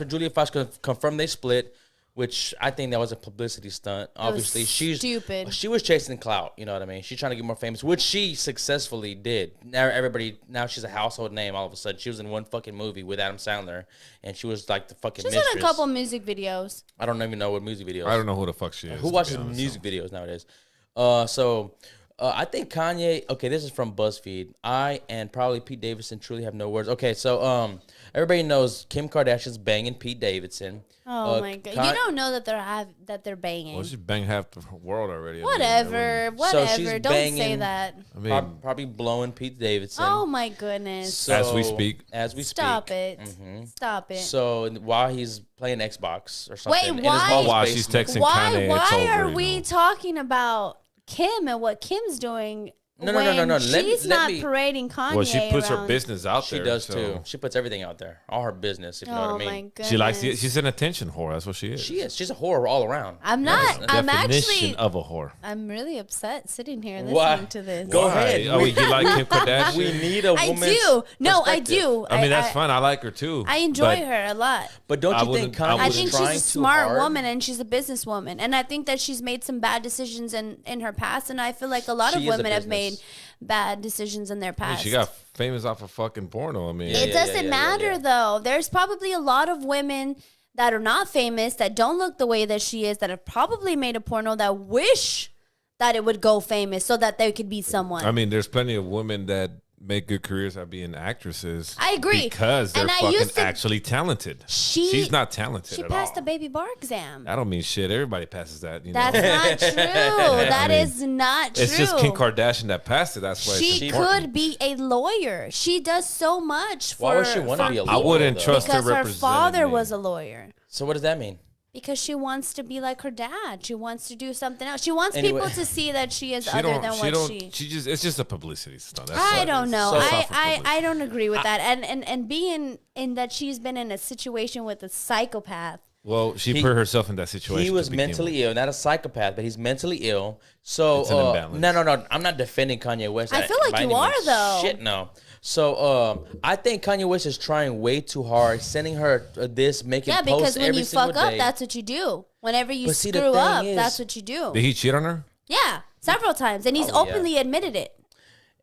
Julia Fox confirmed they split, which I think that was a publicity stunt. Obviously, she's stupid. She was chasing clout. You know what I mean? She's trying to get more famous, which she successfully did. Now she's a household name. All of a sudden, she was in one fucking movie with Adam Sandler, and she was like the fucking She's mistress. in a couple music videos. I don't even know what music videos. I don't know who the fuck she is. Who to watches be honest, music videos nowadays? I think Kanye. Okay, this is from BuzzFeed. I and probably Pete Davidson truly have no words. Okay, so everybody knows Kim Kardashian's banging Pete Davidson. Oh my god! You don't know that they're banging. Well, she banged half the world already. I mean, Whatever. So she's Don't say banging- that. I mean, Probably blowing Pete Davidson. Oh my goodness! So- As we speak. As we Stop speak. it! Mhm. Stop it! So while he's playing Xbox or something, in his why- mom's While she's basement- texting why Kanye, it's why over, are you we know. talking about Kim and what Kim's doing? No. when She's Let not me- parading Kanye. Well, she puts her around. business out She there. does so too. She puts everything out there, all her business. If you know Oh what I my mean. goodness! She likes it. She's an attention whore. That's what she is. She is. She's a whore all around. I'm not. I'm Definition actually. of a whore. I'm really upset sitting here listening Why? to this. Go Why? ahead. Oh, you like Kim Kardashian? We need a I woman's do. No, I perspective. do. I mean, that's fine. I like her too. I enjoy but her a lot. But don't I you think wouldn't- I Kanye I is think trying she's a too smart hard? woman and she's a businesswoman. And I think that she's made some bad decisions in her past. And I feel like a lot of She is a women have made business. bad decisions in their I mean, past. she got famous off of fucking porno. I mean, Yeah, It yeah, doesn't yeah, matter yeah. though. There's probably a lot of women that are not famous, that don't look the way that she is, that have probably made a porno that wish that it would go famous so that they could be someone. I mean, there's plenty of women that make good careers at being actresses. I agree. Because they're And I fucking used to- actually talented. She's not talented She at passed all. the baby bar exam. I don't mean shit. Everybody passes that. You That's know? not true. That is not true. It's just Kim Kardashian that passed it. That's why She it's important. could be a lawyer. She does so much for. Why would she want to be a lawyer? I wouldn't though? trust Because her representing father me. was a lawyer. So what does that mean? Because she wants to be like her dad. She wants to do something else. She wants Anyway. people to see that she is She other don't- than she what don't- she. She just, it's just a publicity stunt. That's I what it don't is. know. So- It's all for I publicity. don't agree with that. And being in that she's been in a situation with a psychopath. Well, she He- put herself in that situation. He was to begin mentally with. ill, not a psychopath, but he's mentally ill. So It's an imbalance. no. I'm not defending Kanye West. I feel like by you any are, means. though. Shit, no. So I think Kanye West is trying way too hard, sending her this, making Yeah, posts because when every you single fuck up, day. that's what you do. Whenever you But see, the screw thing up, is- that's what you do. Did he cheat on her? Yeah, several times, and he's Oh, yeah. openly admitted it.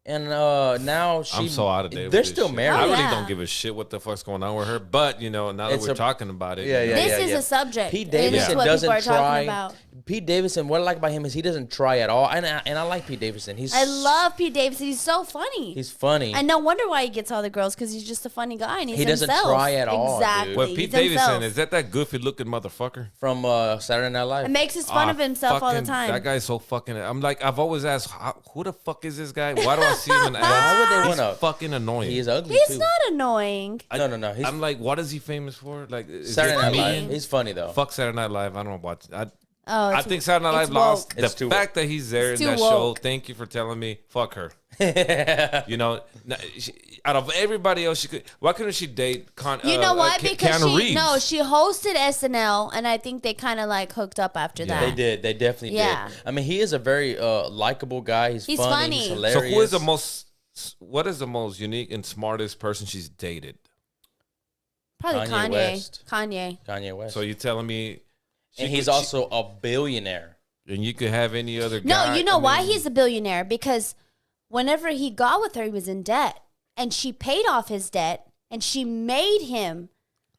And now she. I'm so out of date. with They're this still shit. married. I Oh, really yeah. don't give a shit what the fuck's going on with her. But now that It's we're a- talking about it, Yeah, you yeah, know, yeah. This is yeah. a subject. Pete It is Davidson what doesn't people are try. talking about. Pete Davidson, what I like about him is he doesn't try at all, and I like Pete Davidson. I love Pete Davidson. He's so funny. He's funny. And no wonder why he gets all the girls, because he's just a funny guy and he's He doesn't himself. try at all, dude. Exactly. Well, He's Pete Davidson, himself. is that goofy looking motherfucker? From Saturday Night Live. And makes his fun Ah, of himself all the fucking- time. That guy's so fucking. I'm like, I've always asked, who the fuck is this guy? Why do I see him in ads? Why would they He's wanna- fucking annoying. He is ugly He's too. not annoying. No. He's I'm like, what is he famous for? Like, is Saturday this Night me? Live. He's funny though. Fuck Saturday Night Live. I don't watch. Oh, I think Saturday Night it's Live lost woke. It's the too fact that he's there in It's too that show. woke. Thank you for telling me. Fuck her. Out of everybody else, she could. Why couldn't she date? You know why? Because Keanu Reeves? she hosted SNL, and I think they kind of like hooked up after Yeah. that. They did. They definitely Yeah. did. I mean, he is a very likable guy. He's funny. He's funny. hilarious. So who is the most? What is the most unique and smartest person she's dated? Probably Kanye Kanye. West. Kanye. Kanye West? So you telling me? And he's also a billionaire. And you could have any other No, guy. you know I why mean, he's a billionaire? Because whenever he got with her, he was in debt, and she paid off his debt, and she made him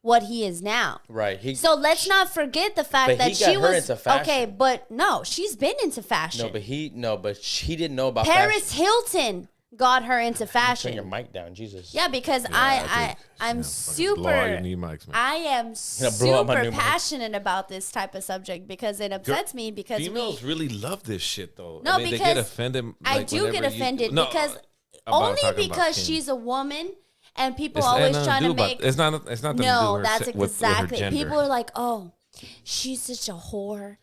what he is now. Right. So let's not forget the fact But that he she got her was into fashion. okay. But no, she's been into fashion. but she didn't know about Paris fashion. Hilton got her into Turn your fashion. mic down, Jesus. Yeah, because dude, I'm fucking super. blow out your knee mics, man. I am blow out my super new mic. passionate about this type of subject because it upsets me because Females really love this shit, though. No, I mean, they get because offended. I like, do get whenever you- offended No, because about only talking about because Kim. she's a woman and people It's always nothing trying do to about- make. It's not. It's not. No, that's with her exactly. gender. People are like, oh, she's such a whore.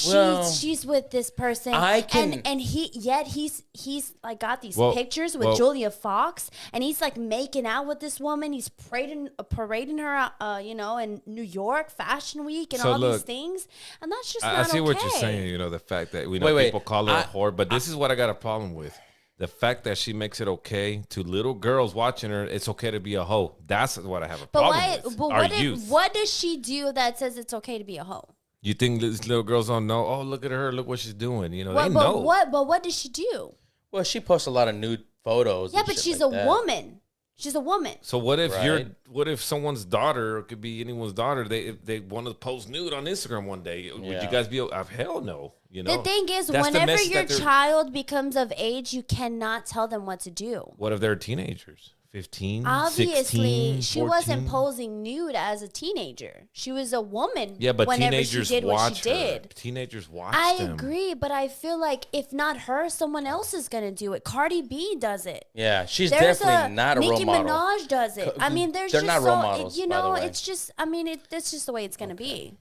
Well, She's with this person. I can- and he's like got these Well, pictures with well- Julia Fox, and he's like making out with this woman. He's parading her out, in New York Fashion Week and So all these look, things, and that's just I not see what you're okay. saying. You know, the fact that we know Wait, people call her I- a whore, but this is what I got a problem with. The fact that she makes it okay to little girls watching her, it's okay to be a hoe. That's what I have a But problem why? with. But Our youth. what does she do that says it's okay to be a hoe? You think these little girls don't know? Oh, look at her! Look what she's doing. You know, they But know. what does she do? Well, she posts a lot of nude photos. Yeah, and but shit she's like a that. woman. She's a woman. So what if Right. what if someone's daughter, or it could be anyone's daughter, if they want to post nude on Instagram one day? Would Yeah. you guys be? Hell no. You know. The thing is, That's the whenever message your that they're- child becomes of age, you cannot tell them what to do. What if they're teenagers? 15, Obviously, 16, she 14? wasn't posing nude as a teenager. She was a woman. Yeah, but whenever teenagers she did watch what she her. did. Teenagers watch I them. agree, but I feel like if not her, someone else is gonna do it. Cardi B does it. Yeah, she's There's definitely not a role Nicki model. Minaj does it. I mean, there's They're just not so role models, you by the know, way. it's just. I mean, that's just the way it's gonna be.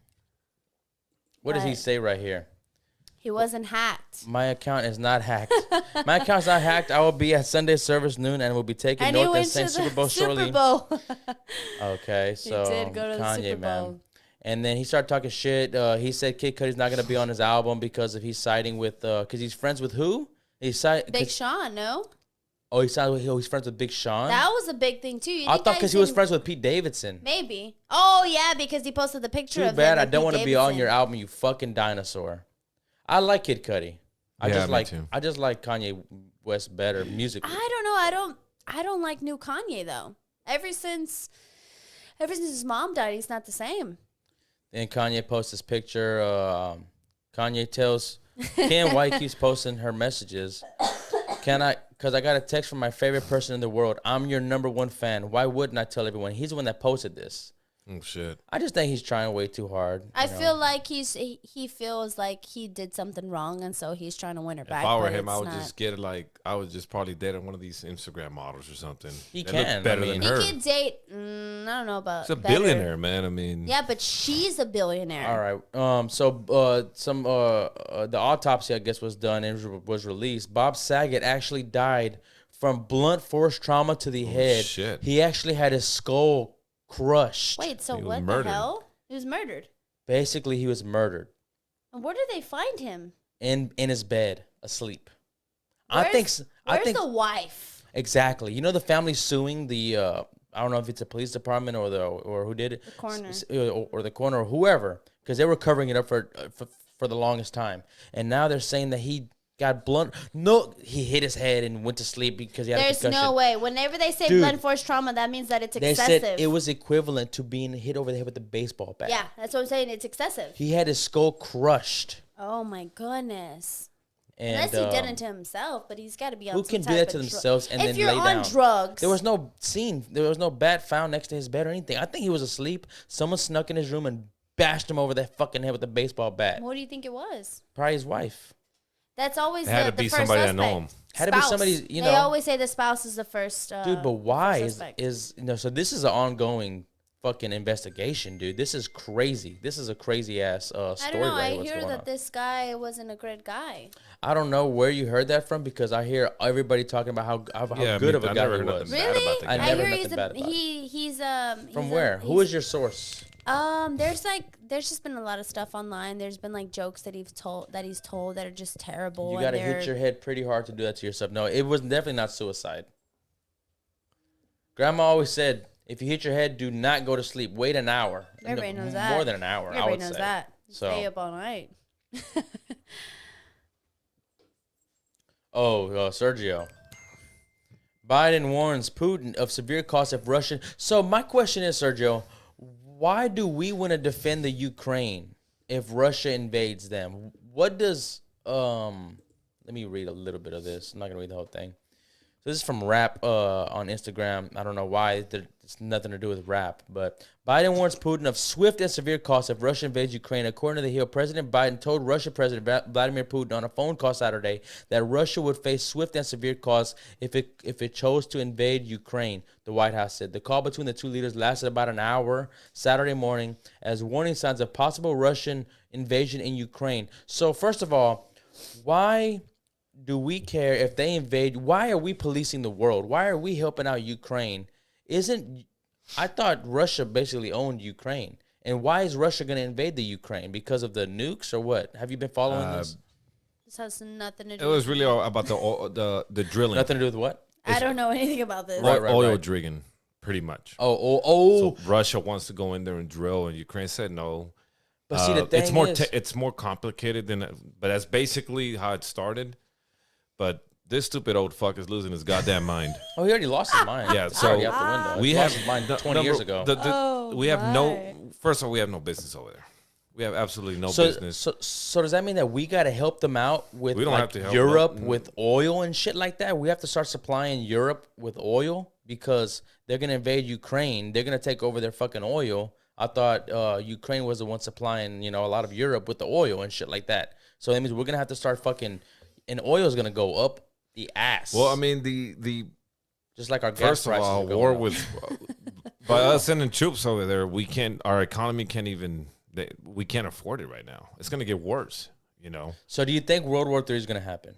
What does he But- say right here? He wasn't hacked. My account is not hacked. My account's not hacked. I will be at Sunday service noon and will be taking And he North and went Saint to Super the Bowl Super shortly. Bowl. Okay, so did go to the Kanye, Super man. Bowl. And then he started talking shit. He said Kid Cudi's not gonna be on his album because if he's siding with because he's friends with who? He's Big Sean, no? he's friends with Big Sean. That was a big thing too. You I think thought because he was didn't- friends with Pete Davidson. Maybe. Oh yeah, because he posted the picture Too of bad him I with don't Pete want to be on Davidson. your album, you fucking dinosaur. I like Kid Cudi. Yeah, me too. I just like Kanye West better musically. I don't know. I don't like new Kanye though. Ever since his mom died, he's not the same. Then Kanye posts this picture. Kanye tells Ken White keeps posting her messages. Because I got a text from my favorite person in the world. I'm your #1 fan. Why wouldn't I tell everyone? He's the one that posted this. Oh, shit. I just think he's trying way too hard. I feel like he feels like he did something wrong, and so he's trying to win her back. If I were him, I would just get it like I would just probably date one of these Instagram models or something. He that can. look better than her. He could date. I don't know about. He's a better. billionaire, man. I mean, Yeah, but she's a billionaire. All right. The autopsy, I guess, was done and was released. Bob Saget actually died from blunt force trauma to the head. Shit. He actually had his skull crushed. Wait, so He was what murdered. the hell? He was murdered. Basically, he was murdered And where did they find him? in his bed, asleep. Where's I think the wife? exactly. You know, the family suing the. I don't know if it's a police department or who did it, The coroner. or the coroner or whoever, because they were covering it up for the longest time, and now they're saying that he got blunt. No, he hit his head and went to sleep because he had a There's concussion. no way. Whenever they say Dude, blunt force trauma, that means that it's They excessive. said it was equivalent to being hit over the head with a baseball bat. Yeah, that's what I'm saying. It's excessive. He had his skull crushed. Oh my goodness. And, Unless he did it to himself, but he's got to be on who some can do type that to of themselves and if then you're lay on down? drugs, There was no scene. There was no bat found next to his bed or anything. I think he was asleep. Someone snuck in his room and bashed him over the fucking head with a baseball bat. what do you think it was? Probably his wife. That's always It had the to be first somebody suspect. that know him. Had to be Spouse. somebody, you They know. always say the spouse is the first. Dude, but why first suspect. so this is an ongoing fucking investigation, dude. This is crazy. This is a crazy ass story. I don't know. right I here, what's hear going that on. this guy wasn't a good guy. I don't know where you heard that from because I hear everybody talking about how good of a I guy never he heard nothing was. bad Really? about the I guy. never hear heard he's nothing bad about it. he's From where? Who is your source? There's just been a lot of stuff online. There's been like jokes that he's told that are just terrible. You and got to they're- hit your head pretty hard to do that to yourself. No, it was definitely not suicide. Grandma always said, if you hit your head, do not go to sleep. Wait an hour. Everybody No, knows that. More than an hour, I Everybody would knows say. that. So- Stay up all night. Sergio. Biden warns Putin of severe costs if Russian. So my question is, Sergio, why do we want to defend the Ukraine if Russia invades them? What does let me read a little bit of this. I'm not gonna read the whole thing. So this is from Rap on Instagram. I don't know why. It's nothing to do with rap. But Biden warns Putin of swift and severe costs if Russia invades Ukraine. According to The Hill, President Biden told Russia President Vladimir Putin on a phone call Saturday that Russia would face swift and severe costs if it chose to invade Ukraine, the White House said. The call between the two leaders lasted about an hour Saturday morning as warning signs of possible Russian invasion in Ukraine. So first of all, why do we care if they invade? Why are we policing the world? Why are we helping out Ukraine? I thought Russia basically owned Ukraine. And why is Russia going to invade the Ukraine? Because of the nukes or what? Have you been following this? This has nothing to It do. was really all about the drilling. Nothing to do with what? I don't know anything about this. Right. Oil drilling, pretty much. Oh. So Russia wants to go in there and drill, and Ukraine said no. But see, the thing it's more is, it's more complicated than, but that's basically how it started. But this stupid old fuck is losing his goddamn mind. he already lost his mind. Yeah, It's so already out the window. we He have lost his mind 20 years ago. we have my. first of all, we have no business over there. We have absolutely no So business. so does that mean that we got to help them out with We don't like have to help Europe them. with oil and shit like that? We have to start supplying Europe with oil because they're going to invade Ukraine. They're going to take over their fucking oil. I thought Ukraine was the one supplying, a lot of Europe with the oil and shit like that. So that means we're going to have to start fucking, and oil is going to go up the ass. Well, I mean, the just like our gas first of prices all, are going war up. with by us sending troops over there, we can't. Our economy can't even. We can't afford it right now. It's going to get worse. So do you think World War III is going to happen?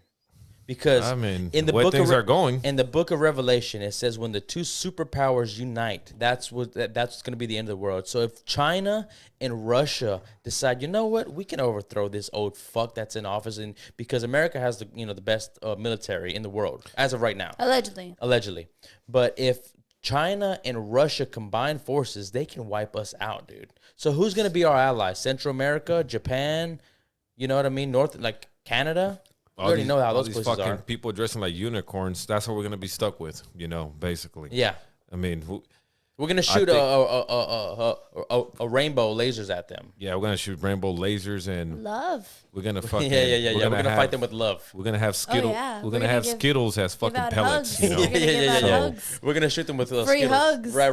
Because I mean, in the way book things of are going. in the book of Revelation, it says when the two superpowers unite, that's going to be the end of the world. So if China and Russia decide, you know what, we can overthrow this old fuck that's in office, and because America has the best military in the world as of right now, allegedly. But if China and Russia combine forces, they can wipe us out, dude. So who's going to be our allies? Central America, Japan, you know what I mean? Canada. We already know how those places fucking are. people dressing like unicorns. That's what we're gonna be stuck with, basically. Yeah. I mean, We're gonna shoot a rainbow lasers at them. Yeah, we're gonna shoot rainbow lasers and Love. we're gonna fucking Yeah. We're gonna fight them with love. We're gonna have Skittles. yeah. We're gonna have Skittles as fucking out pellets. hugs. You know. We're gonna give out hugs. We're gonna shoot them with Free Skittles. hugs. Right.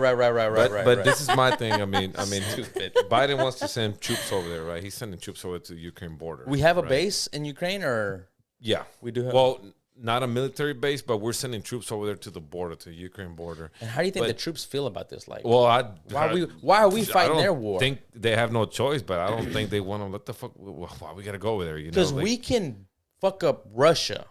But this is my thing. I mean, Biden wants to send troops over there, right? He's sending troops over to the Ukraine border. We have a right? base in Ukraine, or Yeah, we do have. Well, not a military base, but we're sending troops over there to the border, to the Ukraine border. and how do you think the troops feel about this? Like, Well, why are we I fighting don't their war? think they have no choice, but I don't think they want to. What the fuck? Why we gotta go over there? You know, Because we can fuck up Russia,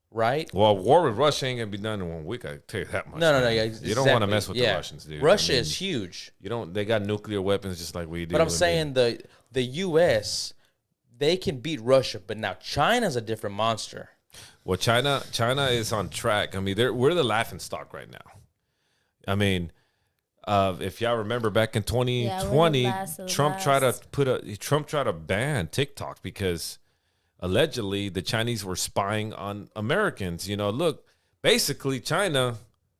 right? Well, war with Russia ain't gonna be done in 1 week. I tell you that much. No. man. Yeah, You don't want to mess with the Russians, dude. Russia I mean, is huge. You don't. They got nuclear weapons just like we do. But I'm saying the U.S. they can beat Russia, but now China's a different monster. Well, China is on track. I mean, we're the laughing stock right now. I mean, if y'all remember back in 2020, Trump tried to ban TikTok because allegedly the Chinese were spying on Americans. You know, look, basically China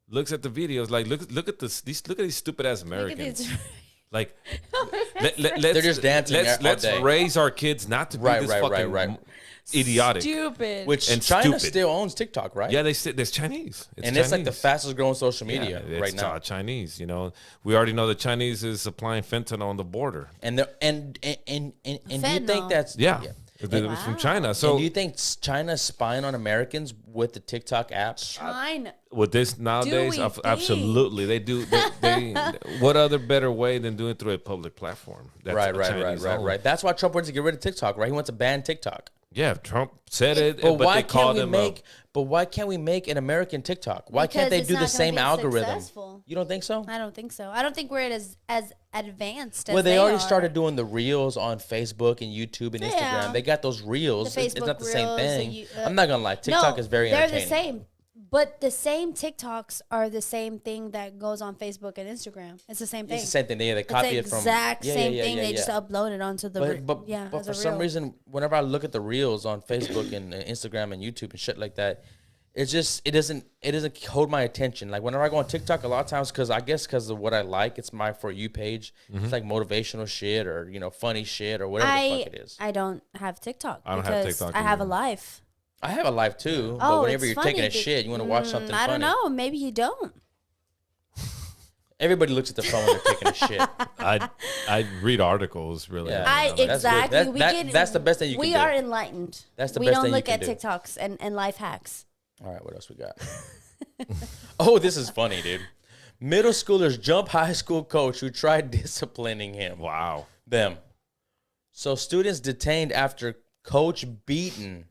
looks at the videos like look at these stupid ass Americans. Like, They're just dancing. Let's raise our kids not to be this fucking idiotic, stupid. Which and China stupid. still owns TikTok, right? Yeah, there's Chinese, It's like the fastest growing social media it's right now. Chinese, you know, we already know the Chinese is supplying fentanyl on the border. And do you think that's It's from China. And So do you think China's spying on Americans with the TikTok app? China. with this nowadays, Do we think? absolutely, they do. They what other better way than doing it through a public platform? That's Right. That's why Trump wants to get rid of TikTok, right? He wants to ban TikTok. Yeah, Trump said it, But but why they called can't we him. make? But why can't we make an American TikTok? Why can't Because they it's do not the gonna same be algorithm? successful. You don't think so? I don't think so. I don't think we're as advanced as Well, they already are. started doing the reels on Facebook and YouTube and Instagram. Yeah. They got those reels. The It's not Facebook the same Reels, thing. I'm not gonna lie. TikTok is very they're entertaining. the same. But the same TikToks are the same thing that goes on Facebook and Instagram. It's the same thing. It's the same thing. They copy it it's the from exact same thing. They yeah. just upload it onto the But as for a some reel. reason, whenever I look at the reels on Facebook and Instagram and YouTube and shit like that, it's just it doesn't hold my attention. Like whenever I go on TikTok, a lot of times because of what I like, it's my For You page. It's like motivational shit or funny shit or whatever the fuck it is. I don't have TikTok I don't have because TikTok I have a either. life. I have a life too, but Oh, whenever it's you're taking a funny shit, you want to watch something funny. I don't know. Maybe you don't. Everybody looks at the phone when they're taking a shit. I read articles really. Yeah. I that's good. exactly. That's the best thing you can We do. are enlightened. That's the we best don't thing you look can at do. TikToks and life hacks. All right, what else we got? Oh, this is funny, dude. Middle schoolers jump high school coach who tried disciplining him. Wow. Them. So students detained after coach beaten.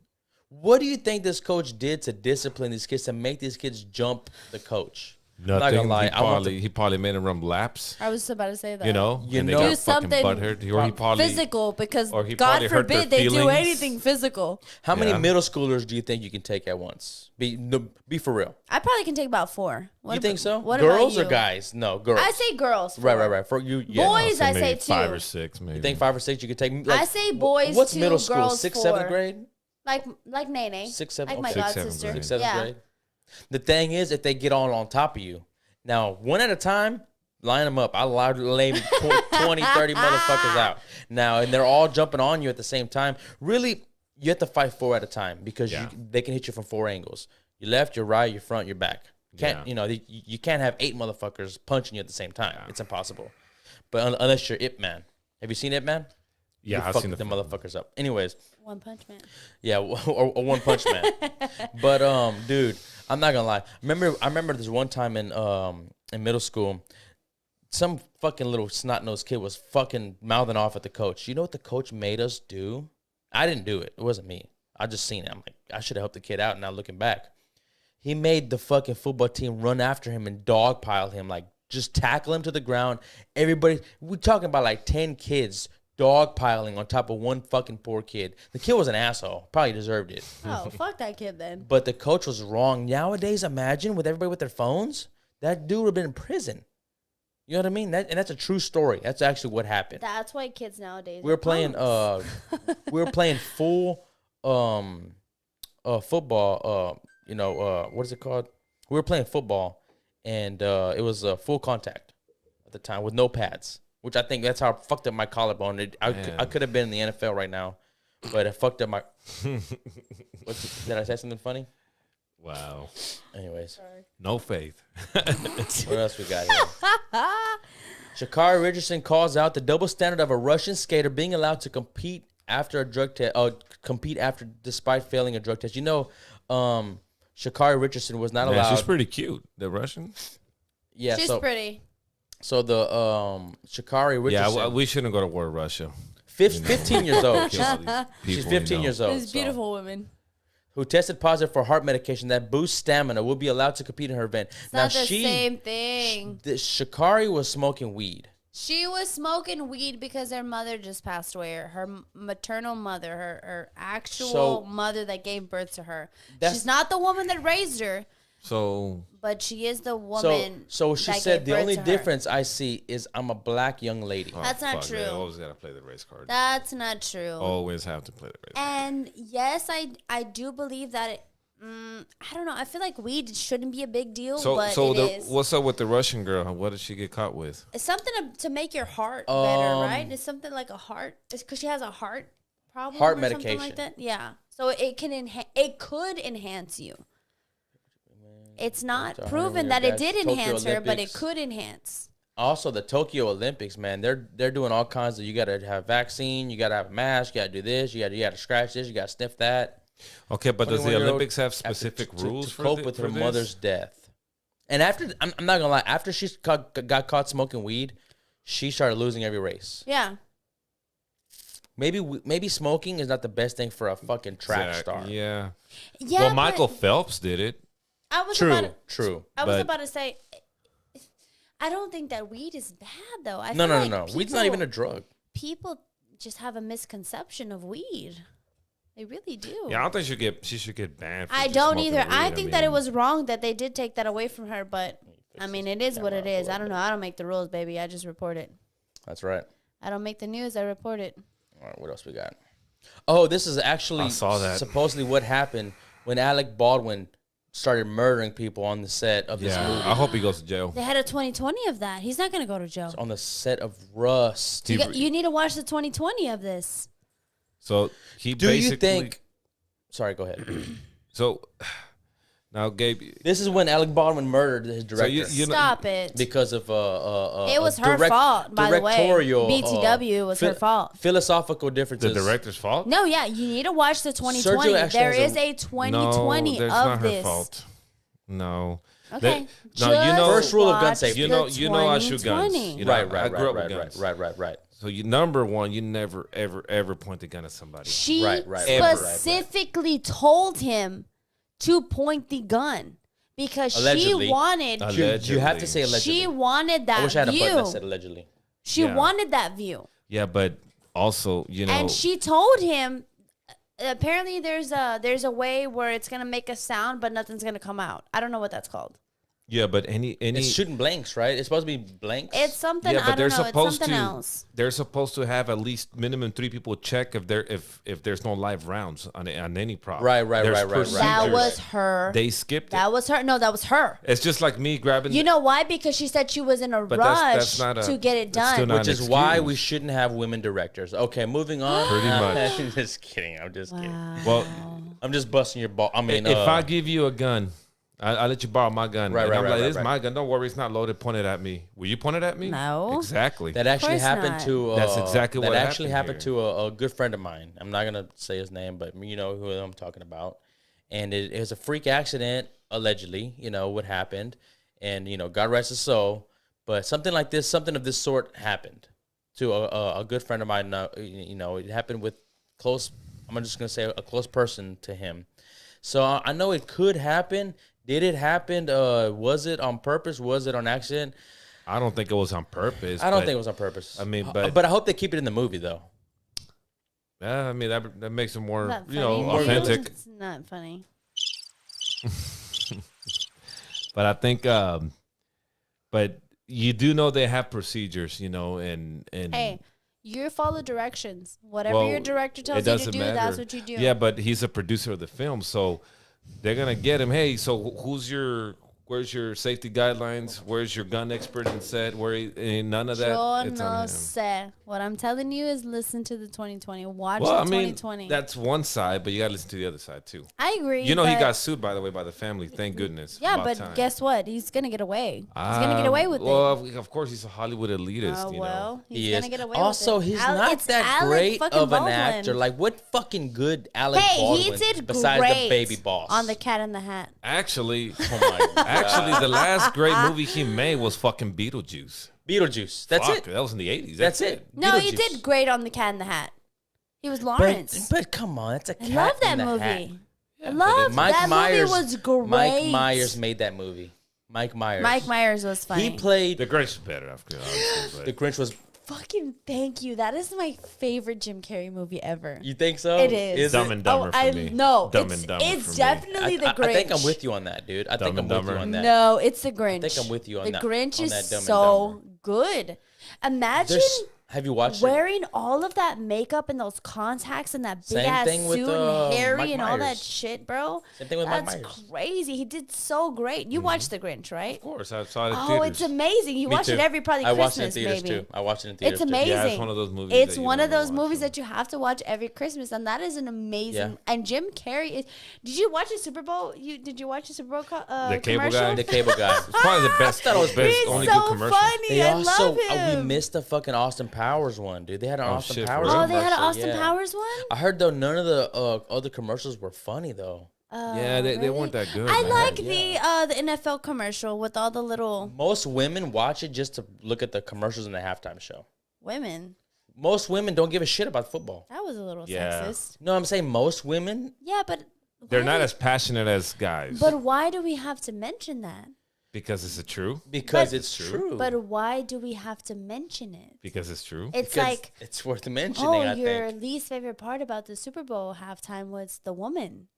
What do you think this coach did to discipline these kids, to make these kids jump the coach? I'm not gonna lie. He probably made him run laps. I was about to say that. You know, You and know- they Do got fucking something butthurt, or he probably physical, because or he God probably hurt their forbid they do feelings. anything physical. How many Yeah. middle schoolers do you think you can take at once? Be for real. I probably can take about 4. You think so? What Girls about or you? guys? No, girls. I say girls. Right. For you, yeah. Boys, I say maybe 2. 5 or 6, maybe. You think 5 or 6 you could take? I say boys What's 2, middle school? girls 6th, 4. 7th grade? Like Nene. 6th, 7th. Like my okay. god 6th, 7th sister. grade. 6th, 7th Yeah. grade. The thing is, if they get on top of you, now one at a time, line them up. I'll lay 20, 30 motherfuckers out. Now, and they're all jumping on you at the same time. Really, you have to fight 4 at a time because they can hit you from 4 angles. Your left, your right, your front, your back. You can't have 8 motherfuckers punching you at the same time. Yeah. It's impossible. But unless you're Ip Man. Have you seen Ip Man? Yeah, I've seen the motherfuckers up. Anyways. One Punch Man. Yeah, or One Punch Man. But dude, I'm not gonna lie. I remember this one time in middle school, some fucking little snot-nosed kid was fucking mouthing off at the coach. You know what the coach made us do? I didn't do it. It wasn't me. I just seen it. I'm like, I should have helped the kid out. Now looking back, he made the fucking football team run after him and dogpile him, like just tackle him to the ground. Everybody, we're talking about like 10 kids dogpiling on top of one fucking poor kid. The kid was an asshole. Probably deserved it. Oh, fuck that kid then. But the coach was wrong. Nowadays, imagine with everybody with their phones, that dude would have been in prison. You know what I mean? And that's a true story. That's actually what happened. That's why kids nowadays. We were playing full football. What is it called? We were playing football, and it was full contact. at the time with no pads, which I think that's how I fucked up my collarbone. I could have been in the NFL right now, but it fucked up my. Did I say something funny? Wow. Anyways, no faith. what else we got here? Sha'Carri Richardson calls out the double standard of a Russian skater being allowed to compete after a drug test. Despite failing a drug test. You know, Sha'Carri Richardson was not allowed. She's pretty cute. The Russian. Yeah, she's pretty. So the Sha'Carri Richardson. Yeah, we shouldn't go to war with Russia. 15 years old. She's 15 years old. These beautiful women. Who tested positive for heart medication that boosts stamina will be allowed to compete in her event. It's not the same thing. Sha'Carri was smoking weed. She was smoking weed because her mother just passed away. Her maternal mother, her actual mother that gave birth to her. She's not the woman that raised her. But she is the woman. So she said the only difference I see is I'm a black young lady. That's not true. I always gotta play the race card. That's not true. Always have to play the race card. And yes, I do believe that. I don't know. I feel like weed shouldn't be a big deal, but it is. What's up with the Russian girl? What did she get caught with? It's something to make your heart better, right? It's something like a heart. It's because she has a heart problem. Heart or medication. Something like that. Yeah. So it could enhance you. It's not proven that it did enhance her, but it could enhance. Also, the Tokyo Olympics, man, they're doing all kinds of. You got to have vaccine, you got to have a mask, you got to do this, you got to scratch this, you got to sniff that. Okay, but does the Olympics have specific rules to cope with her mother's death? And after, I'm not gonna lie, after she got caught smoking weed, she started losing every race. Yeah. Maybe smoking is not the best thing for a fucking track star. Yeah. Yeah. Well, Michael Phelps did it. True. I was about to say, I don't think that weed is bad though. No. Weed's not even a drug. People just have a misconception of weed. They really do. Yeah, I don't think she should get banned. I don't either. I think that it was wrong that they did take that away from her, but I mean, it is what it is. I don't know. I don't make the rules, baby. I just report it. That's right. I don't make the news. I report it. All right, what else we got? Oh, this is actually supposedly what happened when Alec Baldwin started murdering people on the set of this movie. I hope he goes to jail. They had a 2020 of that. He's not going to go to jail. It's on the set of Rust. You need to watch the 2020 of this. So do you think? Sorry, go ahead. So now, Gabe, this is when Alec Baldwin murdered his director. So Stop it! Because of it was her fault. By the way, BTW was her fault. Philosophical differences. The director's fault? No, yeah, you need to watch the 2020. There is a 2020 no, that's of not this. Her fault. No. Okay. First rule of gun safety. You know I shoot guns. Right. So number one, you never, ever point the gun at somebody. She specifically told him to point the gun because she wanted. Allegedly. You have to say allegedly. She wanted that view. I wish I had a button that said allegedly. She wanted that view. Yeah, but also, And she told him. Apparently, there's a way where it's gonna make a sound, but nothing's gonna come out. I don't know what that's called. Yeah, but it's shooting blanks, right? It's supposed to be blanks. It's something. Yeah, but they're supposed to. Else. They're supposed to have at least minimum 3 people check if there's no live rounds on any prop. Right. That was her. They skipped. That was her. No, that was her. It's just like me grabbing. You know why? Because she said she was in a rush to get it done, which is why we shouldn't have women directors. Okay, moving on. Pretty much. I'm just kidding. I'm just kidding. Well, I'm just busting your ball. I mean, if I give you a gun. I'll let you borrow my gun. Right. This is my gun. Don't worry, it's not loaded. Point it at me. Will you point it at me? No. Exactly. That actually happened to. That's exactly what actually happened to a good friend of mine. I'm not gonna say his name, but you know who I'm talking about. And it was a freak accident, allegedly. You know what happened, and God rest his soul. But something like this, something of this sort, happened to a good friend of mine. It happened with close. I'm just gonna say a close person to him. So I know it could happen. Did it happen? Was it on purpose? Was it on accident? I don't think it was on purpose. I don't think it was on purpose. I mean, but I hope they keep it in the movie though. I mean that makes it more authentic. It's not funny. But I think, but you do know they have procedures, and hey. You follow directions. Whatever your director tells you to do, that's what you do. Yeah, but he's a producer of the film, so they're gonna get him. Hey, so who's your Where's your safety guidelines? Where's your gun expert and said? Where ain't none of that? Yo It's no on him. sé. What I'm telling you is listen to the 2020. Watch Well, the I mean, 2020. that's one side, but you gotta listen to the other side too. I agree. You know, he but- got sued, by the way, by the family. Thank goodness. Yeah, About but time. guess what? He's gonna get away. He's gonna get away with it. Well, of course, he's a Hollywood elitist. Oh you know. well, he's He gonna is. get away Also, with it. he's not it's that Alec great fucking of an Baldwin. actor. Like, what fucking good Alec Hey, Baldwin he did besides great the Baby Boss on the Cat in the Hat. Actually, Oh my God. actually, the last great movie he made was fucking Beetlejuice. Beetlejuice. That's Fuck, it. That was in the 80s. That's it. No, he Beetlejuice. did great on the Cat in the Hat. He was Lawrence. But come on, it's a I cat love that in the movie. Hat. I love Mike that Myers movie. Was great. Mike Myers made that movie. Mike Myers. Mike Myers was funny. He played The Grinch is better, obviously. the But Grinch. Was Fucking thank you. That is my favorite Jim Carrey movie ever. you think so? It is. Dumb and Dumber for me. No, Dumb it's, and Dumber it's for me. definitely the Grinch. I think I'm with you on that, dude. I think Dumb I'm and with you Dumber. on that. No, it's the Grinch. I think I'm with you on the that. Grinch on is that Dumb and so Dumber. good. Imagine Have you watched it? wearing all of that makeup and those contacts and that big Same ass thing with, suit and Harry Mike and all that Myers. shit, bro. Same thing with Mike That's Myers. crazy. He did so great. You watched the Grinch, right? of course, I saw it in Oh, theaters. it's amazing. You Me watch too. it every probably I watched Christmas, it in theaters maybe. too. I watched it in theaters It's too. amazing. Yeah, it's one of those movies. It's that you one of wanna those watch movies them. that you have to watch every Christmas, and that is an amazing. Yeah. And Jim Carrey is. Did you watch the Super Bowl? Did you watch the Super Bowl? The cable commercial? guy? The cable guy. It's probably the best, thought it was best He's only so good commercial. funny. They I also love him. we missed the fucking Austin Powers one, dude. They had an Oh, Austin shit, for Powers. real? Oh, they had an commercial, Austin yeah. Powers one. I heard though none of the other commercials were funny though. Yeah, they weren't that good. I man. like the NFL commercial with all the little Most women watch it just to look at the commercials in the halftime show. women. Most women don't give a shit about football. That was a little Yeah. sexist. No, I'm saying most women. Yeah, but They're why not do- as passionate as guys. But why do we have to mention that? Because it's true. Because But- it's true. But why do we have to mention it? Because it's true. It's Because like, it's worth mentioning. oh, I your think. least favorite part about the Super Bowl halftime was the woman.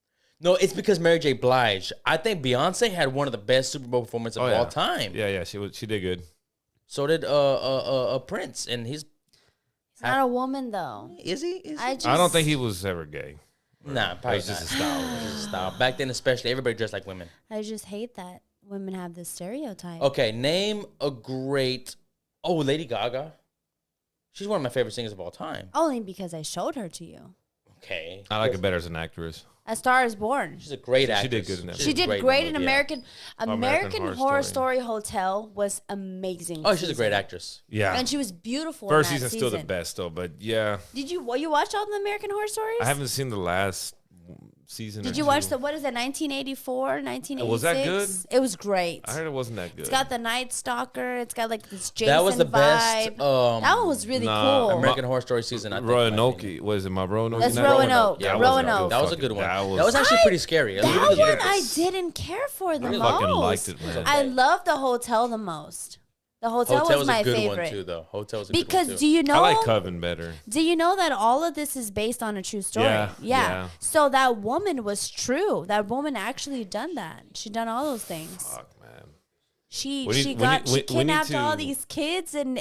No, it's because Mary J. Blige. I think Beyonce had one of the best Super Bowl performances of Oh, yeah. all time. Yeah, she did good. So did Prince, and he's He's not a woman though. is he? Is he? I just I don't think he was ever gay. Nah, It probably was just a not. style. It's just a style. Back then, especially, everybody dressed like women. I just hate that women have this stereotype. Okay, name a great. Oh, Lady Gaga. She's one of my favorite singers of all time. Only because I showed her to you. Okay, I like it better as an actress. A Star is Born. she's a great She actress. did good in that She movie. did great in movie, yeah. American Horror Horror Story. Story Hotel was amazing. Oh, she's a season. great actress. Yeah. And she was beautiful. First in that season's still the best though, but yeah, Did you watch all the American Horror Stories? I haven't seen the last season. Did or you watch two. the what is it 1984, 1986? Was that good? It was great. I heard it wasn't that good. It's got the Night Stalker. It's got like this Jason That was the vibe. best. That one was really Nah, cool. American Horror Story season. I think. Roanoke. Was it my Roanoke? That's night? Roanoke. Yeah, Roanoke. That was a good one. That That was actually I- pretty scary. It was That really one good. I didn't care for the I most. fucking liked it, man. I love the hotel the most. The hotel, was my a good favorite. one too, though. Hotel was a Because good one do too. you know? I like Coven better. Do you know that all of this is based on a true story? Yeah. So that woman was true. That woman actually done that. She done all those things. Fuck, man. She We need- she we got need- she we need kidnapped all to- these kids and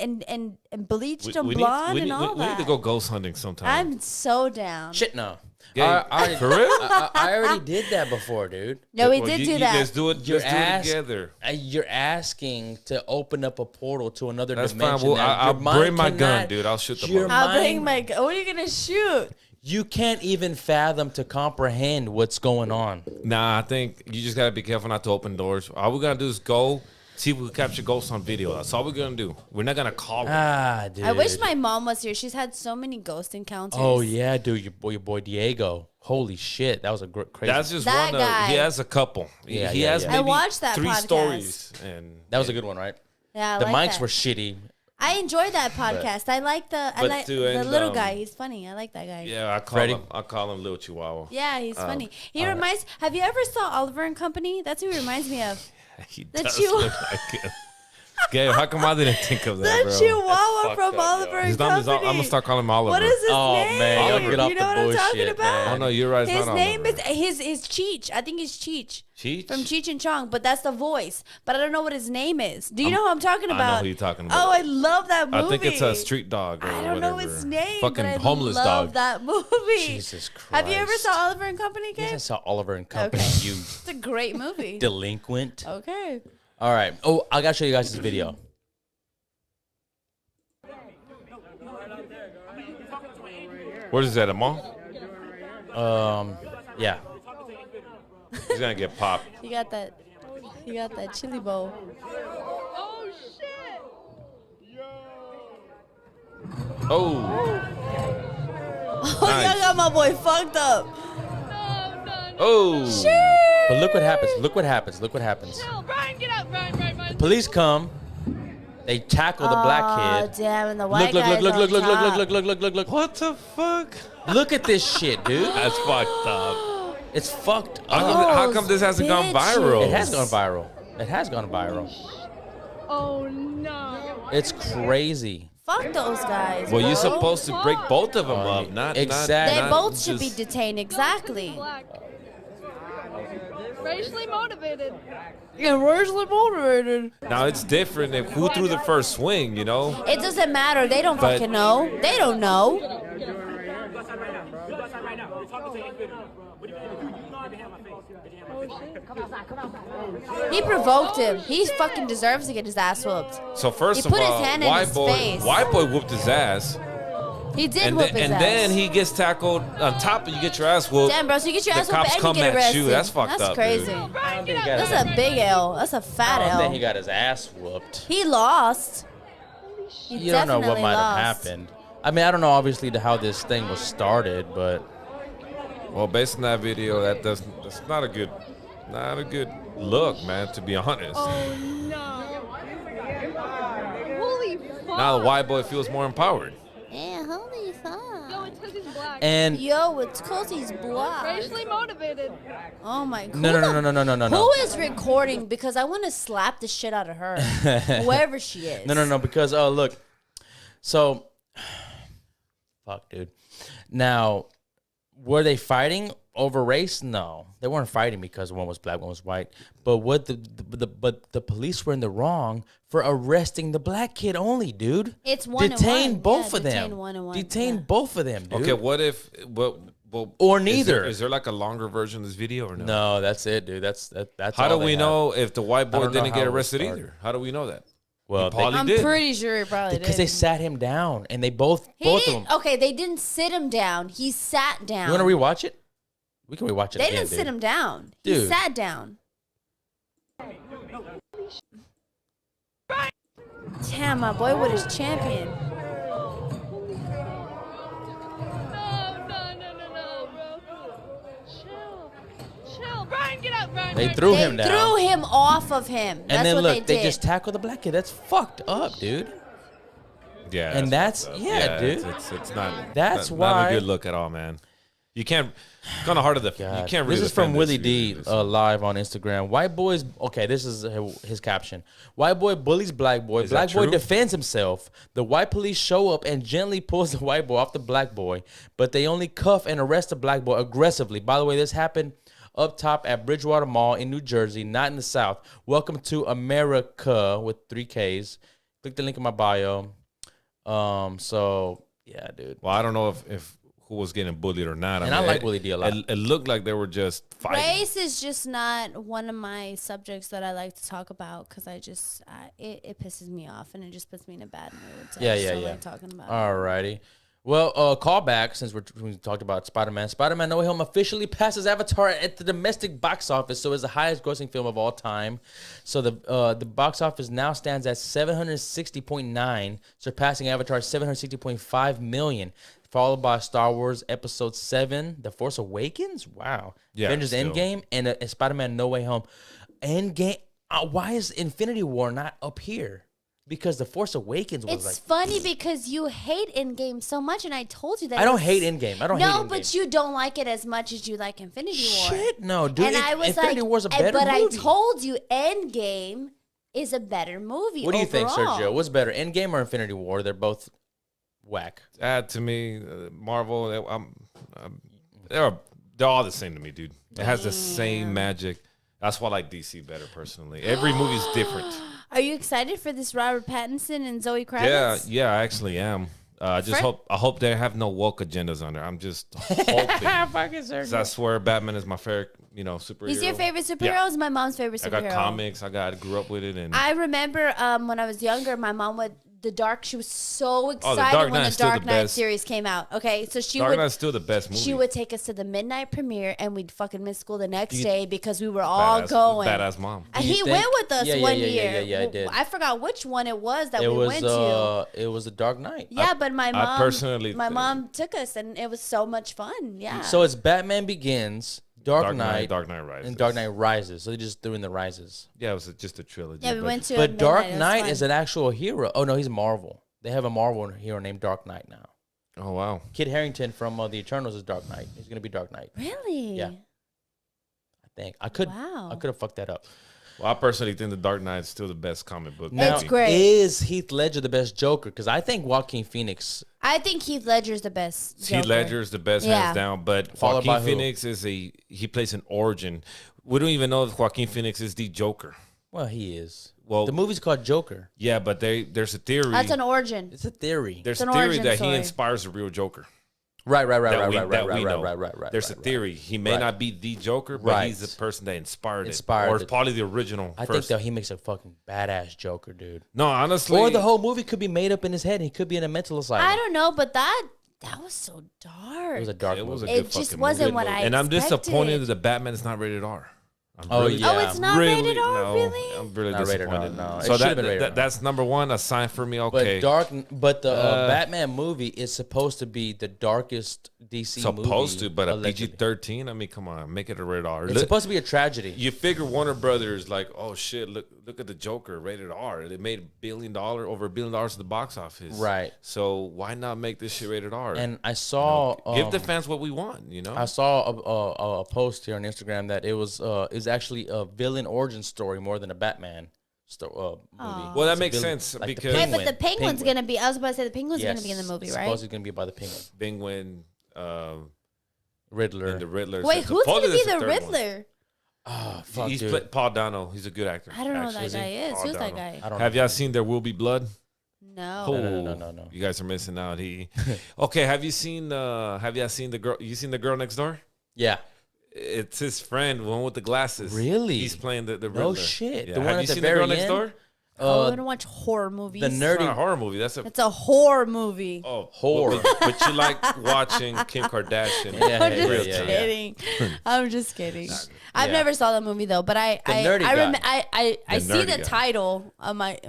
bleached them We blonde need, and all we that. need to go ghost hunting sometime. I'm so down. Shit, no. Gay. I already, For real? I already did that before, dude. No, we Well, did you, do you that. Let's do it. You're Let's do it asked- together. You're asking to open up a portal to another That's dimension. fine. Well, that I'll your mind bring my gun, cannot- dude. I'll shoot the your motherfucker. I'll bring mind- my. What are you gonna shoot? You can't even fathom to comprehend what's going on. Nah, I think you just gotta be careful not to open doors. All we're gonna do is go see if we can capture ghosts on video. That's all we're gonna do. We're not gonna call them. Ah, dude. I wish my mom was here. She's had so many ghost encounters. Oh yeah, dude, your boy Diego. Holy shit, that was a crazy. That's just That one. guy. He has a couple. Yeah, he yeah, has yeah. maybe I watched that 3 podcast. stories, and that was a good one, right? Yeah, I The like mics that. were shitty. I enjoyed that podcast. I like But to the end, little guy. He's funny. I like that guy. yeah. Freddie? I call him Little Chihuahua. Yeah, he's funny. He reminds. Have you ever saw Oliver and Company? That's who he reminds me of. He The does Chihuahua. look like him. Gabe, how come I didn't think of that, The bro? Chihuahua from up, Oliver yo. and His name is. I'm Company. gonna start calling him Oliver. What is his Oh, name? man, y'all get off you the know what I'm talking bullshit, about? Oh man. no, you're right. It's His not name Oliver. is Cheech. I think it's Cheech. Cheech. From Cheech and Chong, but that's the voice. But I don't know what his name is. Do you know who I'm talking I about? know who you're talking about. Oh, I love that movie. I think it's a street dog. Or I don't know whatever. his name, Fucking but I homeless love dog. that movie. Jesus Christ. Have you ever saw Oliver and Company, Gabe? Yes, I saw Oliver and Company. Okay. You It's a great movie. delinquent. Okay. All right. Oh, I gotta show you guys this video. What is that, a mall? Yeah. He's gonna get popped. You got that chili bowl. Oh. Oh, y'all got my boy fucked up. Oh. But look what happens. Look what happens. Look what happens. Brian, get up, Brian. Police come. They tackle the black Oh, kid. damn, and the Look, white look, guy's look, on look, look, look, top. look, look, look, look, look. What the fuck? Look at this shit, dude. That's fucked up. It's fucked How up. come, how come this hasn't gone viral? It has gone viral. It has gone viral. Oh no. It's crazy. Fuck those guys. Well, bro. you're supposed to break both of them up, not Exactly. They not both should be just- detained. Exactly. Black. Racially motivated. Yeah, racially motivated. Now it's different if who threw the first swing, you know. It doesn't matter. They don't But- fucking know. They don't know. He provoked him. He fucking deserves to get his ass whooped. So first He of put his all, hand in his face. white boy whooped his ass, He did and whoop then, his and ass. then he gets tackled on top of you get your ass whooped. Damn, bro, so you get your the ass whooped cops and come you get at arrested. you. That's fucked That's up, crazy. dude. Brian, get up. That's a big L. That's a fat I don't L. think he got his ass whooped. He lost. He You don't know what definitely might have lost. happened. I mean, I don't know obviously how this thing was started, but Well, based on that video, that's not a good look, man. To be honest. Oh no. Holy fuck. Now the white boy feels more empowered. Yeah, holy fuck. Yo, it's because he's black. and Yo, it's cause he's black. Racially motivated. Oh my god. No. Who is recording? Because I want to slap the shit out of her. Whoever she is. No, because look, so fuck, dude. Now, were they fighting over race? No, they weren't fighting because one was black, one was white. But what the police were in the wrong for arresting the black kid only, dude. It's one and detain one. both Yeah, of them. detain one and one, Detain yeah. both of them, dude. Okay, what if well Or is neither. there like a longer version of this video or no? No, that's it, dude. That's How all do they we have. know if the white boy don't know didn't how get it was arrested started. either? How do we know that? Well, He probably I'm did. pretty sure he probably did. because they sat him down and they both He of didn't, them. okay, they didn't sit him down. He sat down. You want to rewatch it? We can rewatch it They again, didn't dude. sit him down. He Dude. sat down. Damn, my boy with his champion. No, bro. Chill. Brian, get up, Brian. They threw They him down. threw him off of him. That's and then what look, they they did. just tackled the black kid. That's fucked up, dude. Yeah, And that's- fucked up. yeah, dude. It's not. That's not why- a good look at all, man. You can't. It's kind of hard to defend. You God. can't really. This is from defend Willie this D usually. live on Instagram. White boys. Okay, this is his caption. White boy bullies black boy. Is that Black boy true? defends himself. The white police show up and gently pulls the white boy off the black boy, but they only cuff and arrest the black boy aggressively. By the way, this happened up top at Bridgewater Mall in New Jersey, not in the South. Welcome to America with 3 Ks. Click the link in my bio. So yeah, dude. Well, I don't know if who was getting bullied or not. And I like Willie D a lot. It looked like they were just fighting. Race is just not one of my subjects that I like to talk about because it pisses me off and it just puts me in a bad mood. So I just don't like talking about it. Alrighty. Well, call back since we talked about Spider-Man. Spider-Man No Way Home officially passes Avatar at the domestic box office, so it's the highest grossing film of all time. So the box office now stands at 760.9, surpassing Avatar's 760.5 million, followed by Star Wars Episode 7, The Force Awakens. Wow. Yeah, Avengers still. Endgame and Spider-Man No Way Home. Endgame. Why is Infinity War not up here? Because The Force Awakens was It's funny because you hate Endgame so much, and I told you that. I don't it's- hate Endgame. I don't hate No, Endgame. but you don't like it as much as you like Infinity War. Shit, no, dude. And I was Infinity like, War's a better but movie. I told you Endgame is a better movie. What do you think, overall. Sergio? What's better, Endgame or Infinity War? They're both whack. To me, Marvel, they're all the same to me, dude. It has the same magic. That's why I like DC better, personally. Every movie's different. Are you excited for this Robert Pattinson and Zoe Kravitz? Yeah, I actually am. I hope they have no woke agendas on there. I'm just hoping. Fucking 'Cause I swear Batman is my favorite, superhero. He's your favorite superhero? Yeah. Is my mom's favorite superhero. I got comics. I grew up with it. And I remember when I was younger, my mom would she was so excited Dark when Knight the is still Dark the Knight best. series came out. Okay, so Dark Knight's still the best movie. she would take us to the midnight premiere, and we'd fucking miss school the next day because we were all going. Badass mom. And You he think- went with us one year. Yeah, I did. I forgot which one it was that It we was went to. it was The Dark Knight. Yeah, but my mom, personally think- mom took us, and it was so much fun. Yeah. So it's Batman Begins, Dark Knight, Dark Knight Rises. and Dark Knight Rises. So they just threw in the Rises. Yeah, it was just a trilogy. yeah, we went to. But midnight. Dark It was Knight fun. is an actual hero. Oh no, he's Marvel. They have a Marvel hero named Dark Knight now. Oh wow. Kid Harington from the Eternals is Dark Knight. He's gonna be Dark Knight. Really. Yeah. I think I could. Wow. I could have fucked that up. Well, I personally think the Dark Knight is still the best comic book. Now, It's great. is Heath Ledger the best Joker? Because I think Joaquin Phoenix. I think Heath Ledger's the best. Heath Joker. Ledger is the best, Yeah. hands down. But Followed by Joaquin who? Phoenix he plays an origin. We don't even know if Joaquin Phoenix is the Joker. Well, he is. Well, The movie's called Joker. yeah, but there's a theory. That's an origin. It's a theory. There's it's a an theory origin that story. he inspires the real Joker. Right. that we know. Right. There's a theory. He may Right. not be the Joker, but Right. he's the person that inspired it. Inspired Or it. it's probably the original I think first. that he makes a fucking badass Joker, dude. No, honestly. Or the whole movie could be made up in his head. He could be in a mental asylum. I don't know, but that was so dark. It was a dark It was a movie. good It just fucking wasn't movie. what I And I'm expected. disappointed that the Batman is not rated R. Oh, yeah. Oh, it's not rated R, really? I'm really Not rated R, disappointed. no. It So should've been rated R. that's number one, a sign for me. Okay. But the Batman movie is supposed to be the darkest DC movie. Supposed to, but a allegedly. PG-13. I mean, come on, make it a rated R. It's supposed to be a tragedy. You figure Warner Brothers like, oh shit, look at the Joker rated R. They made over $1 billion at the box office. Right. So why not make this shit rated R? And I saw give the fans what we want. You know. I saw a post here on Instagram that it was actually a villain origin story more than a Batman movie. Well, that It's a makes villain- sense like the because- Wait, but the Penguin. penguin's gonna be. I was about to say the penguin's Yes, gonna be in the movie, right? Supposedly going to be by the Penguin. Penguin, Riddler. and the Riddler. Wait, who's gonna Supposedly be there's a the third one. Riddler? Oh, fuck, He's dude. Paul Dano. He's a good actor. I don't know who actually. that guy is. Paul Who's that Dano. guy? I don't Have know. y'all seen There Will Be Blood? No. No. You guys are missing out. Okay. Have you seen? Have y'all seen the girl? You seen the girl next door? Yeah. It's his friend, one with the glasses. Really? He's playing the Riddler. No shit. Yeah. The one Have at you the seen the girl very next end? door? I don't watch horror movies. The It's not a nerdy horror movie. That's a It's a horror movie. Whore. But you like watching Kim Kardashian. Yeah, I'm yeah, just yeah, yeah. kidding. I'm just kidding. I've Yeah. never saw that movie though, but I nerdy guy. I The see nerdy the guy. title on my.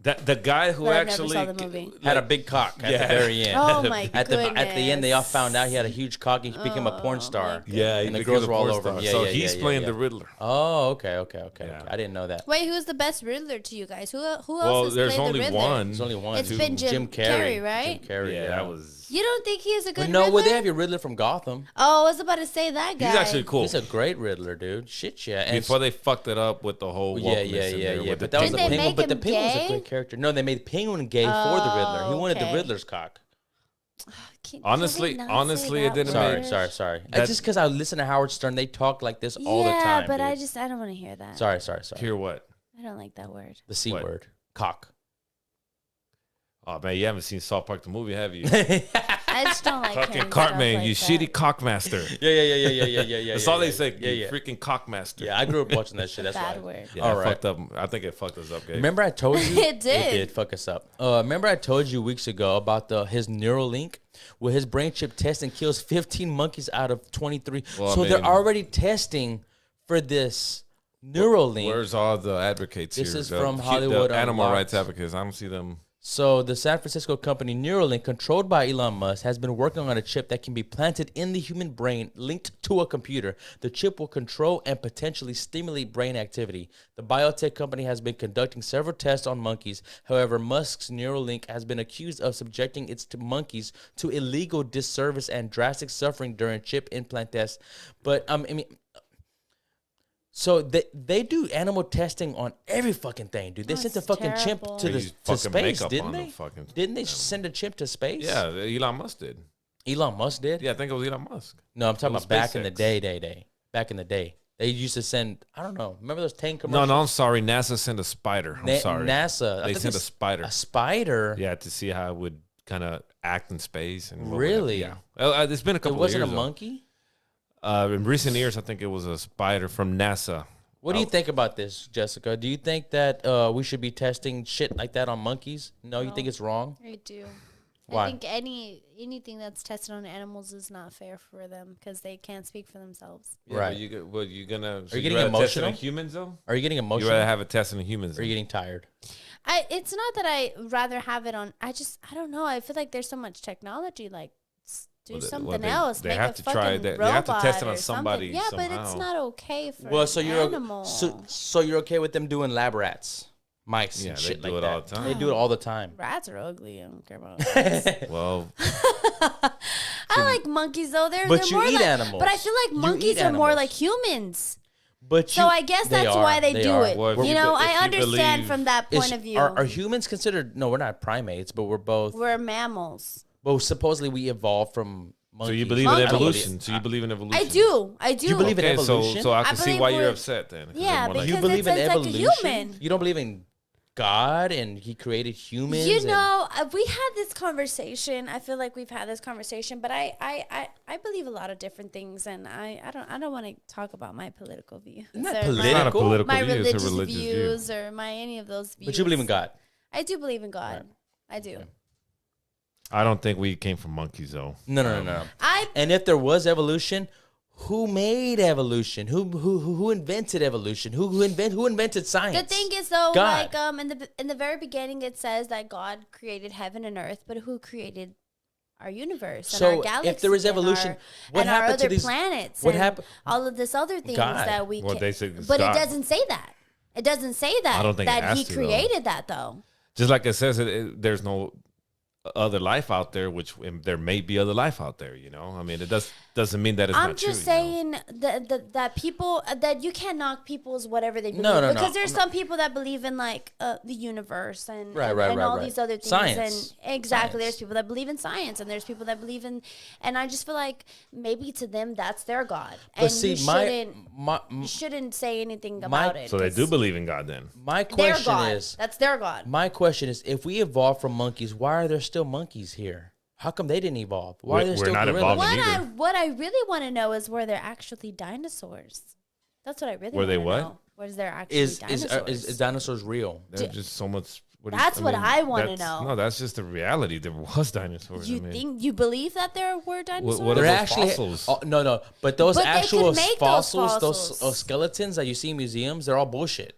The guy who But I've never actually saw the movie. Had a big cock at Yeah. the very end. Oh my At the end, they all goodness. found out he had a huge cock and he became a porn star. Yeah, and the he girls became were a all porn over him. star. Yeah, So yeah, he's yeah, playing yeah. the Riddler. Oh, okay. Yeah. I didn't know that. Wait, who's the best Riddler to you guys? Who else Well, has there's played only the Riddler? one. There's only one. It's been Jim Carrey, right? Jim Carrey. Yeah, Yeah, that was. You don't think he is a good No, Riddler? well, they have your Riddler from Gotham. Oh, I was about to say that guy. He's actually cool. He's a great Riddler, dude. Shit, yeah. And Before they fucked it up with the whole yeah. wokeness in there with But the that was the Didn't they Penguin. make But the him Penguin's a gay? great character. No, they made Penguin gay for the Riddler. He wanted the okay. Riddler's cock. Can Honestly- we not honestly, say it that didn't word? make- Sorry. That- It's just because I listen to Howard Stern. They talk like this all the time. Yeah, but dude. I don't want to hear that. Sorry. Hear what? I don't like that word. The C What? word. Cock. Oh man, you haven't seen South Park the movie, have you? I just don't like Fucking hearing Cartman, stuff you like shitty cockmaster. Yeah. That's all they say. Yeah, You yeah. freaking cockmaster. Yeah, I grew up watching that shit. That's Bad why. word. Yeah, All it right. fucked up. I think it fucked us up, guys. Remember I told you? It did. It did fuck us up. Remember I told you weeks ago about his Neuralink, where his brain chip testing kills 15 monkeys out of 23. Well, I so they're mean- already testing for this Neuralink. Where's all the advocates This here? is The from hu- Hollywood the animal Unlocked. rights advocates. I don't see them. So the San Francisco company Neuralink, controlled by Elon Musk, has been working on a chip that can be planted in the human brain linked to a computer. The chip will control and potentially stimulate brain activity. The biotech company has been conducting several tests on monkeys. However, Musk's Neuralink has been accused of subjecting its monkeys to illegal disservice and drastic suffering during chip implant tests. But So they do animal testing on every fucking thing, dude. They sent the That's fucking terrible. chimp to They use to fucking space, makeup didn't on they? the fucking Didn't they send a chimp to space? Yeah, Elon Musk did. Elon Musk did. Yeah, I think it was Elon Musk. No, I'm talking was about back in the SpaceX. day. Back in the day, they used to send. I don't know. Remember those tank No, commercials? I'm sorry. NASA sent a spider. I'm sorry. NASA. I They thought sent a this- spider. A spider. Yeah, to see how it would kind of act in space. And Really? Yeah. It's been a It couple wasn't a of years. monkey. In recent years, I think it was a spider from NASA. What do you think about this, Jessica? Do you think that we should be testing shit like that on monkeys? No, you think it's wrong? I do. Why? I think anything that's tested on animals is not fair for them because they can't speak for themselves. Yeah, Right. you gonna? So Are you getting rather test it emotional? on humans though? Are you getting You emotional? rather have it tested on humans? Or are you getting tired? It's not that I rather have it on. I don't know. I feel like there's so much technology. Like, do Well, something they- else. they Make have a to fucking try that. They robot have to test it on or somebody something. Yeah, but it's somehow. not okay for Well, an so you're animal. so you're okay with them doing lab rats, mice, Yeah, and they shit do like it that. all the time. They do it all the time. Rats are ugly. I don't care about rats. Well, I like monkeys though. They're But they're you more eat like, animals. But I feel like You monkeys eat are more animals. like humans. But So I guess that's why they do are. it. Well, if you you know, be- if I you understand believe- from that point of view. Are humans considered? No, we're not primates, but we're both. We're mammals. Well, supposedly we evolved from monkeys. so you believe in Monkeys. evolution? So you believe in evolution? I do. I do. You believe in Okay, so evolution? I I can see believe why you're we're- upset then. 'cause Yeah, they're more like- because You believe in it's like a evolution? human. You don't believe in God and He created humans? You and- know, we had this conversation. I feel like we've had this conversation, but I believe a lot of different things, and I don't want to talk about my political views. Isn't that or It's not a political? political My view. It's religious a religious views view. or my any of those views. But you believe in God. I do believe in God. I do. I don't think we came from monkeys though. No. I And if there was evolution, who made evolution? Who invented evolution? Who invented science? the thing is though, God. like in the very beginning, it says that God created heaven and earth, but who created our universe and So, our galaxy? if there is evolution, what and our happened to other these- planets? what and happened- All of this other things God. that we. Well, can, they say it's but God. it doesn't say that. It doesn't say that. I don't think it that has He to, though. created that though. Just like it says, there's no other life out there, which there may be other life out there. You know, I mean, it doesn't mean that it's I'm not true. just you know? saying that people that you can't knock people's whatever they believe No, because there's I'm some people that believe in like the universe and Right, and all right. these other things Science. and exactly Science. there's people that believe in science and there's people that believe in and I just feel like maybe to them that's their God and But see, you shouldn't say anything my- about it. So they 'cause do believe in God then. my their question God. is, That's their God. my question is, if we evolved from monkeys, why are there still monkeys here? How come they didn't evolve? Why are there We're still not gorillas? evolving. What either. what I really want to know is were there actually dinosaurs? That's what I really Were they wanna what? know. Was there actually Is dinosaurs? is dinosaurs real? There's just so much. That's what I wanna that's- know. No, that's just the reality. There was dinosaurs. You I mean, think you believe that there were dinosaurs? what are They're those actually fossils? oh, no, but those But they could actual make those fossils, fossils. those skeletons that you see in museums, they're all bullshit.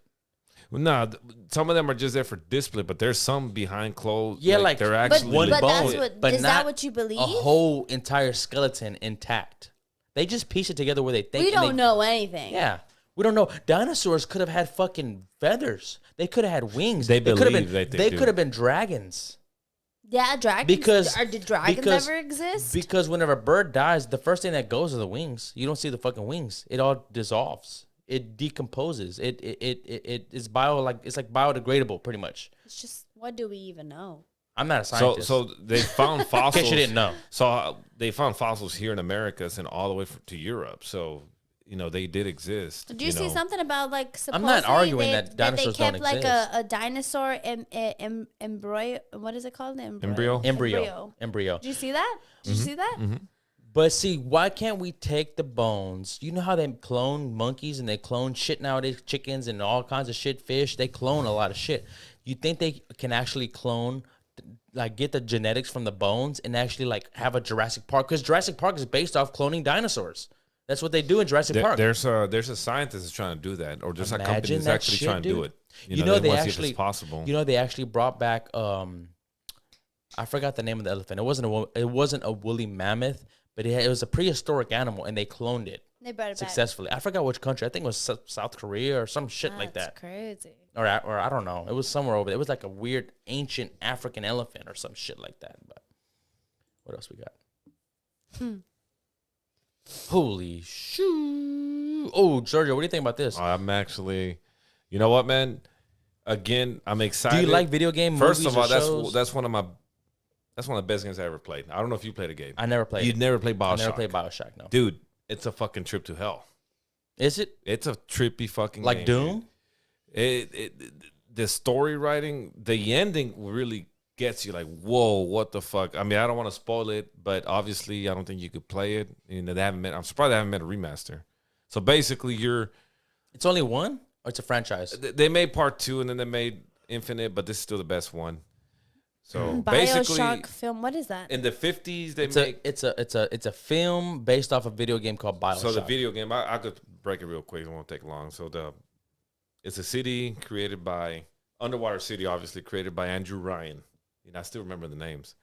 No, some of them are just there for display, but there's some behind closed. Yeah, like, they're but, actually one but bone, that's what but is that not what you believe? A whole entire skeleton intact. They just piece it together where they think. We and don't they- know anything. Yeah, we don't know. Dinosaurs could have had fucking feathers. They could have had wings. They could have believe been. that they They do. could have been dragons. Yeah, dragons. Because- did dragons because- ever exist? Because whenever a bird dies, the first thing that goes are the wings. You don't see the fucking wings. It all dissolves. It decomposes. It is it's like biodegradable pretty much. It's just what do we even know? I'm not a So scientist. they found fossils. in case you didn't know. So they found fossils here in America and all the way to Europe. So they did exist. Did you see know. something about like I'm not supposedly arguing they, that dinosaurs they kept don't like exist. a dinosaur embryo? What is it called? Embryo? Embryo. Did you see that? Did you see that? But see, why can't we take the bones? You know how they clone monkeys and they clone shit nowadays, chickens and all kinds of shit, fish. They clone a lot of shit. You think they can actually clone, like get the genetics from the bones and actually like have a Jurassic Park? Because Jurassic Park is based off cloning dinosaurs. That's what they do in Jurassic Park. There's a scientist that's trying to do that, or there's a company Imagine that's that actually shit, trying to do dude. it. You know, they wanna see if actually it's possible. You know, they actually brought back. I forgot the name of the elephant. It wasn't a woolly mammoth, but it was a prehistoric animal, and they cloned it They brought it successfully. I forgot which country. I think it was South Korea or some shit back. like That's that, crazy. or I don't know. It was somewhere over there. It was like a weird ancient African elephant or some shit like that. But what else we got? Holy shoo! Oh, Sergio, what do you think about this? I'm actually, you know what, man? Again, I'm excited. Do you like video game First movies of all, or shows? that's one of the best games I ever played. I don't know if you played a game. I never played. You never played Bioshock. I never played Bioshock. No, dude. It's a fucking trip to hell. is it It's a trippy fucking like game, Doom? Dude. The story writing, the ending really gets you like, whoa, what the fuck? I mean, I don't want to spoil it, but obviously, I don't think you could play it. You know, I'm surprised they haven't made a remaster. So basically, It's only one, or it's a franchise? they made part 2 and then they made Infinite, but this is still the best one. So basically, Bioshock film. What is that? in the 50s, It's a film based off a video game called Bioshock. So the video game, I could break it real quick. It won't take long. So it's a city created by underwater city, obviously created by Andrew Ryan. You know, I still remember the names.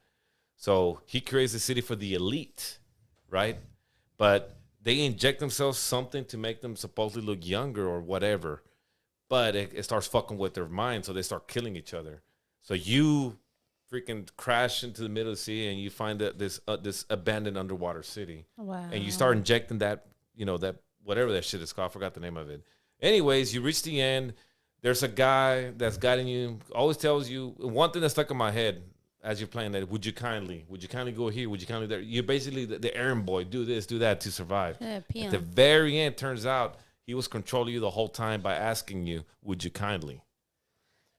So he creates a city for the elite, right? But they inject themselves something to make them supposedly look younger or whatever. But it starts fucking with their mind, so they start killing each other. So you freaking crash into the middle of the sea and you find that this abandoned underwater city. Wow. And you start injecting that, that whatever that shit is called. I forgot the name of it. Anyways, you reach the end. There's a guy that's guiding you, always tells you one thing that's stuck in my head as you're playing that. Would you kindly go here? Would you kindly there? You're basically the errand boy. Do this, do that to survive. Yeah, At the very end, turns out he was controlling you the whole time by asking you, would you kindly?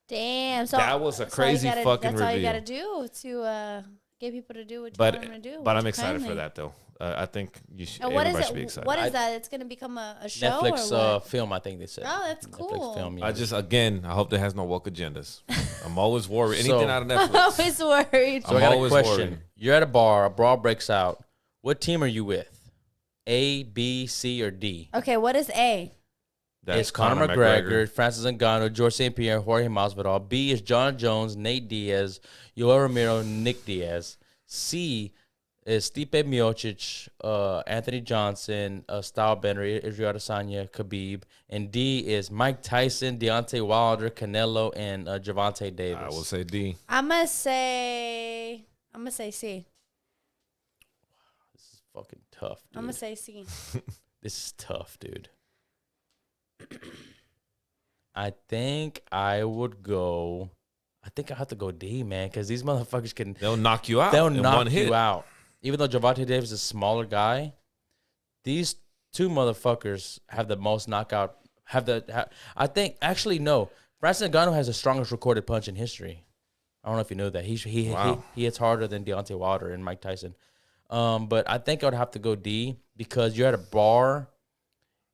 Damn. So that was a crazy fucking That's reveal. all you got to do to get people to do what you want them to do. But I'm excited for that, though. I think you should. Everybody should be excited. What is that? It's going to become a show Netflix or what? film, I think they said. Oh, that's cool. Netflix film, yeah. I hope that has no woke agendas. I'm always worried. So- Anything out of I'm Netflix. always worried. So I'm I got a always question. worried. You're at a bar, a brawl breaks out. What team are you with? A, B, C, or D? Okay, what is A? It's Conor McGregor, Francis Ngannou, George St. Pierre, Jorge Masvidal. B is John Jones, Nate Diaz, Yoel Romero, Nick Diaz. C is Stipe Miocic, Anthony Johnson, Stylebender, Israel Adesanya, Khabib. And D is Mike Tyson, Deontay Wilder, Canelo, and Gervonta Davis. I will say D. I'm gonna say C. This is fucking tough, dude. I'm gonna say C. This is tough, dude. I think I have to go D, man, because these motherfuckers They'll knock you out. they'll in knock one hit. you out. Even though Gervonta Davis is a smaller guy, these two motherfuckers have the most knockout. I think actually no. Francis Ngannou has the strongest recorded punch in history. I don't know if you know that. He hits harder than Deontay Wilder and Mike Tyson. But I think I would have to go D because you're at a bar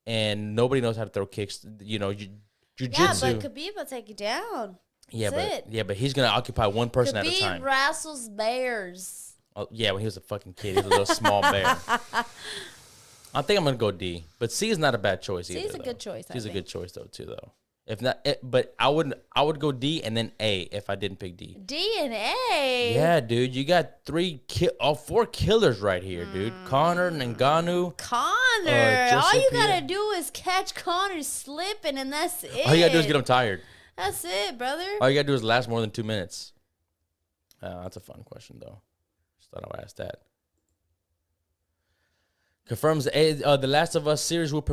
and nobody knows how to throw kicks. You know, jiu-jitsu. Yeah, but Khabib will take you down. But he's gonna occupy one person at a time. Khabib wrestles bears. Oh, yeah, when he was a fucking kid, he was a little small bear. I think I'm gonna go D, but C is not a bad choice either. C is a good choice. C's a good choice though too though. If not, but I would go D and then A if I didn't pick D. D and A. Yeah, dude, you got 4 killers right here, dude. Conor, Ngannou. Connor. Joseph All you Pierre. gotta do is catch Connor slipping, and that's it. All you gotta do is get him tired. That's it, brother. All you gotta do is last more than 2 minutes. That's a fun question though. Just thought I would ask that. Confirms the Last of Us series will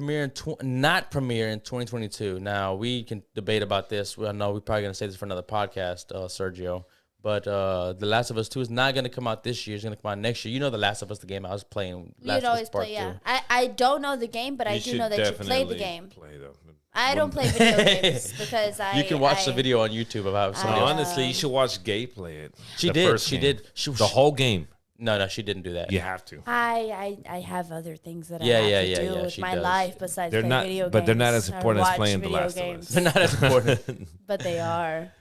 not premiere in 2022. Now, we can debate about this. I know we're probably going to say this for another podcast, Sergio. But The Last of Us 2 is not going to come out this year. It's going to come out next year. You know The Last of Us, the game I was playing. You'd always play, yeah. I don't know the game, but I do know that you played the game. I don't play video games because You can watch the video on YouTube about somebody else. Honestly, you should watch Gay play it. She The did. first She game. did. The whole game. No, she didn't do that. You have to. I have other things that I Yeah, have yeah, to yeah, do with she my does. life besides They're play not, video games. but they're not as or important as watch playing The video Last games. of They're not as important. But they are.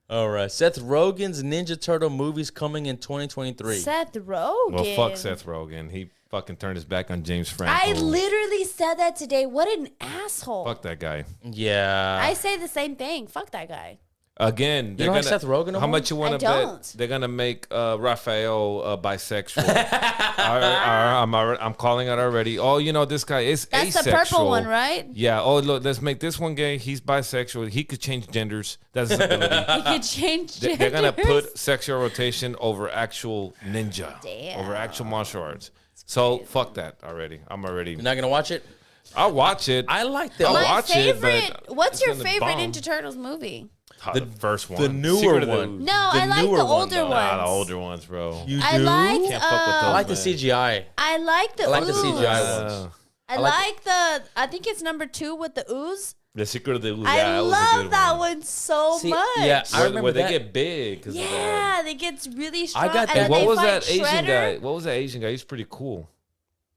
All right. Seth Rogen's Ninja Turtle movies coming in 2023. Seth Rogen. Well, fuck Seth Rogen. He fucking turned his back on James Franco. I literally said that today. What an asshole. Fuck that guy. Yeah. I say the same thing. Fuck that guy. Again, don't like Seth Rogen no How more? much you want I to bet don't. they're gonna make Raphael bisexual? I'm calling it already. Oh, you know this guy is That's asexual. the purple one, right? Yeah. Oh, look, let's make this one gay. He's bisexual. He could change genders. That's his ability. He could change genders. They're gonna put sexual rotation over actual ninja, Damn. over actual martial arts. It's So fuck that already. I'm already. You're not gonna watch it. I'll watch it. I like the I'll My watch it, favorite. but What's it's your gonna favorite bomb. Ninja Turtles movie? The first one, the newer Secret of the one. Ooze. No, The I like newer the one, older though. ones. Nah, the older ones, bro. You I do? liked. Can't fuck with I those. like the man. CGI. I like the. I like the ooze. CGI ones. I like the. I think it's number 2 with the ooze. The Secret of the Ooze. I Yeah, that was a love good that one. one so See, much. yeah, I remember Where they that. get big. 'Cause of that. Yeah, they get really strong. got and that. then What they was fight that Asian Shredder. guy? What was that Asian guy? He's pretty cool.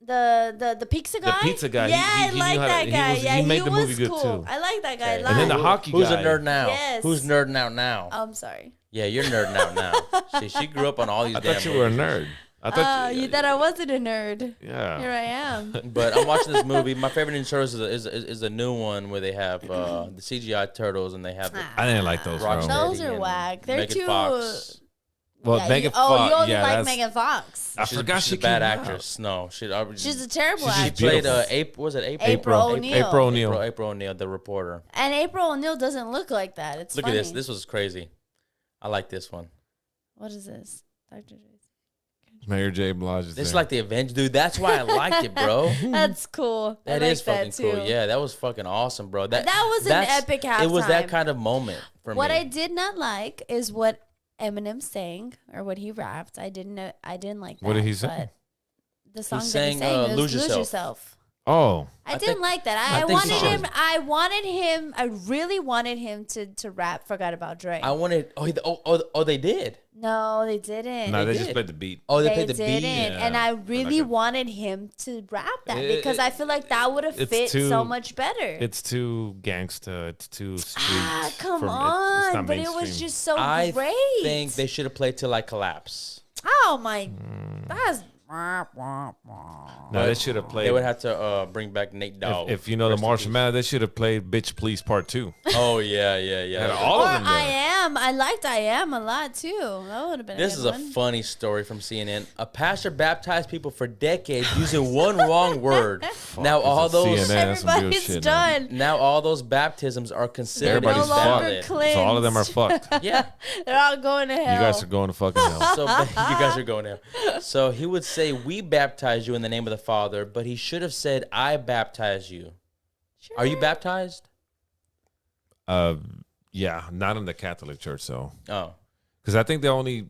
The pizza guy. The pizza guy. Yeah, He I like knew how that to- guy. he Yeah, made the movie was good, cool. too. I like that guy. Okay. a And then lot. the hockey Who's guy. a nerd now? Yes. Who's nerding out now? I'm sorry. Yeah, you're nerding out now. See, she grew up on all these I damn thought you were a movies. nerd. I thought You thought I wasn't a nerd. Yeah. Here I am. But I'm watching this movie. My favorite Ninja Turtles is a new one where they have the CGI turtles and they have the I didn't like those, bro. Rocksteady Those are and whack. They're Megan too. Fox. Well, Yeah, Megan you Fox. only Yeah, like that's. Megan Fox. I She's forgot she's she a bad came out. actress. No, She's a terrible she actress. played beautiful. April. Was it April? April O'Neil. April O'Neil. April O'Neil, the reporter. And April O'Neil doesn't look like that. It's Look funny. at this. This was crazy. I like this one. What is this? Dr. Dre's. Mayor J. Blige is This is there. like the Avengers, dude. That's why I liked it, bro. That's cool. That I is like that fucking cool. too. Yeah, that was fucking awesome, bro. That was an that's- epic It was that halftime. kind of moment for What me. I did not like is what Eminem sang or what he rapped. I didn't like that. What did he say? but The song that he sang, sang was Lose Lose Yourself. Yourself. Oh. I I didn't think- like that. I I think wanted so. him. I really wanted him to rap Forgot About Dre. I wanted. Oh, they did. No, they didn't. No, they did. just played the beat. Oh, they They played the didn't, beat. and I really wanted him to rap that because I feel like that would have it's fit too- so much better. It's too gangsta. It's too street. Come for me. on, It's not but it was mainstream. just so I great. think they should have played till I collapse. Oh my, Mm. that's. No, they should have played. They would have to bring back Nate Dogg. if you know the Rest in Martial peace. Man, they should have played "Bitch Please" Part 2. Oh yeah. Had all Or of them there. I Am. I liked I Am a lot too. That would have been. This a is good a one. funny story from CNN. A pastor baptized people for decades using one wrong word. Now all this is those CNN. That's some good Everybody's shit, man. done. now all those baptisms are considered Everybody's no longer valid. cleansed. So all of them are fucked. Yeah. They're all going to hell. You guys are going to fucking hell. So you guys are going there. So he would say, "We baptize you in the name of the Father," but he should have said, "I baptize you." Sure. Are you baptized? Yeah, not in the Catholic Church though, Oh, because I think they're only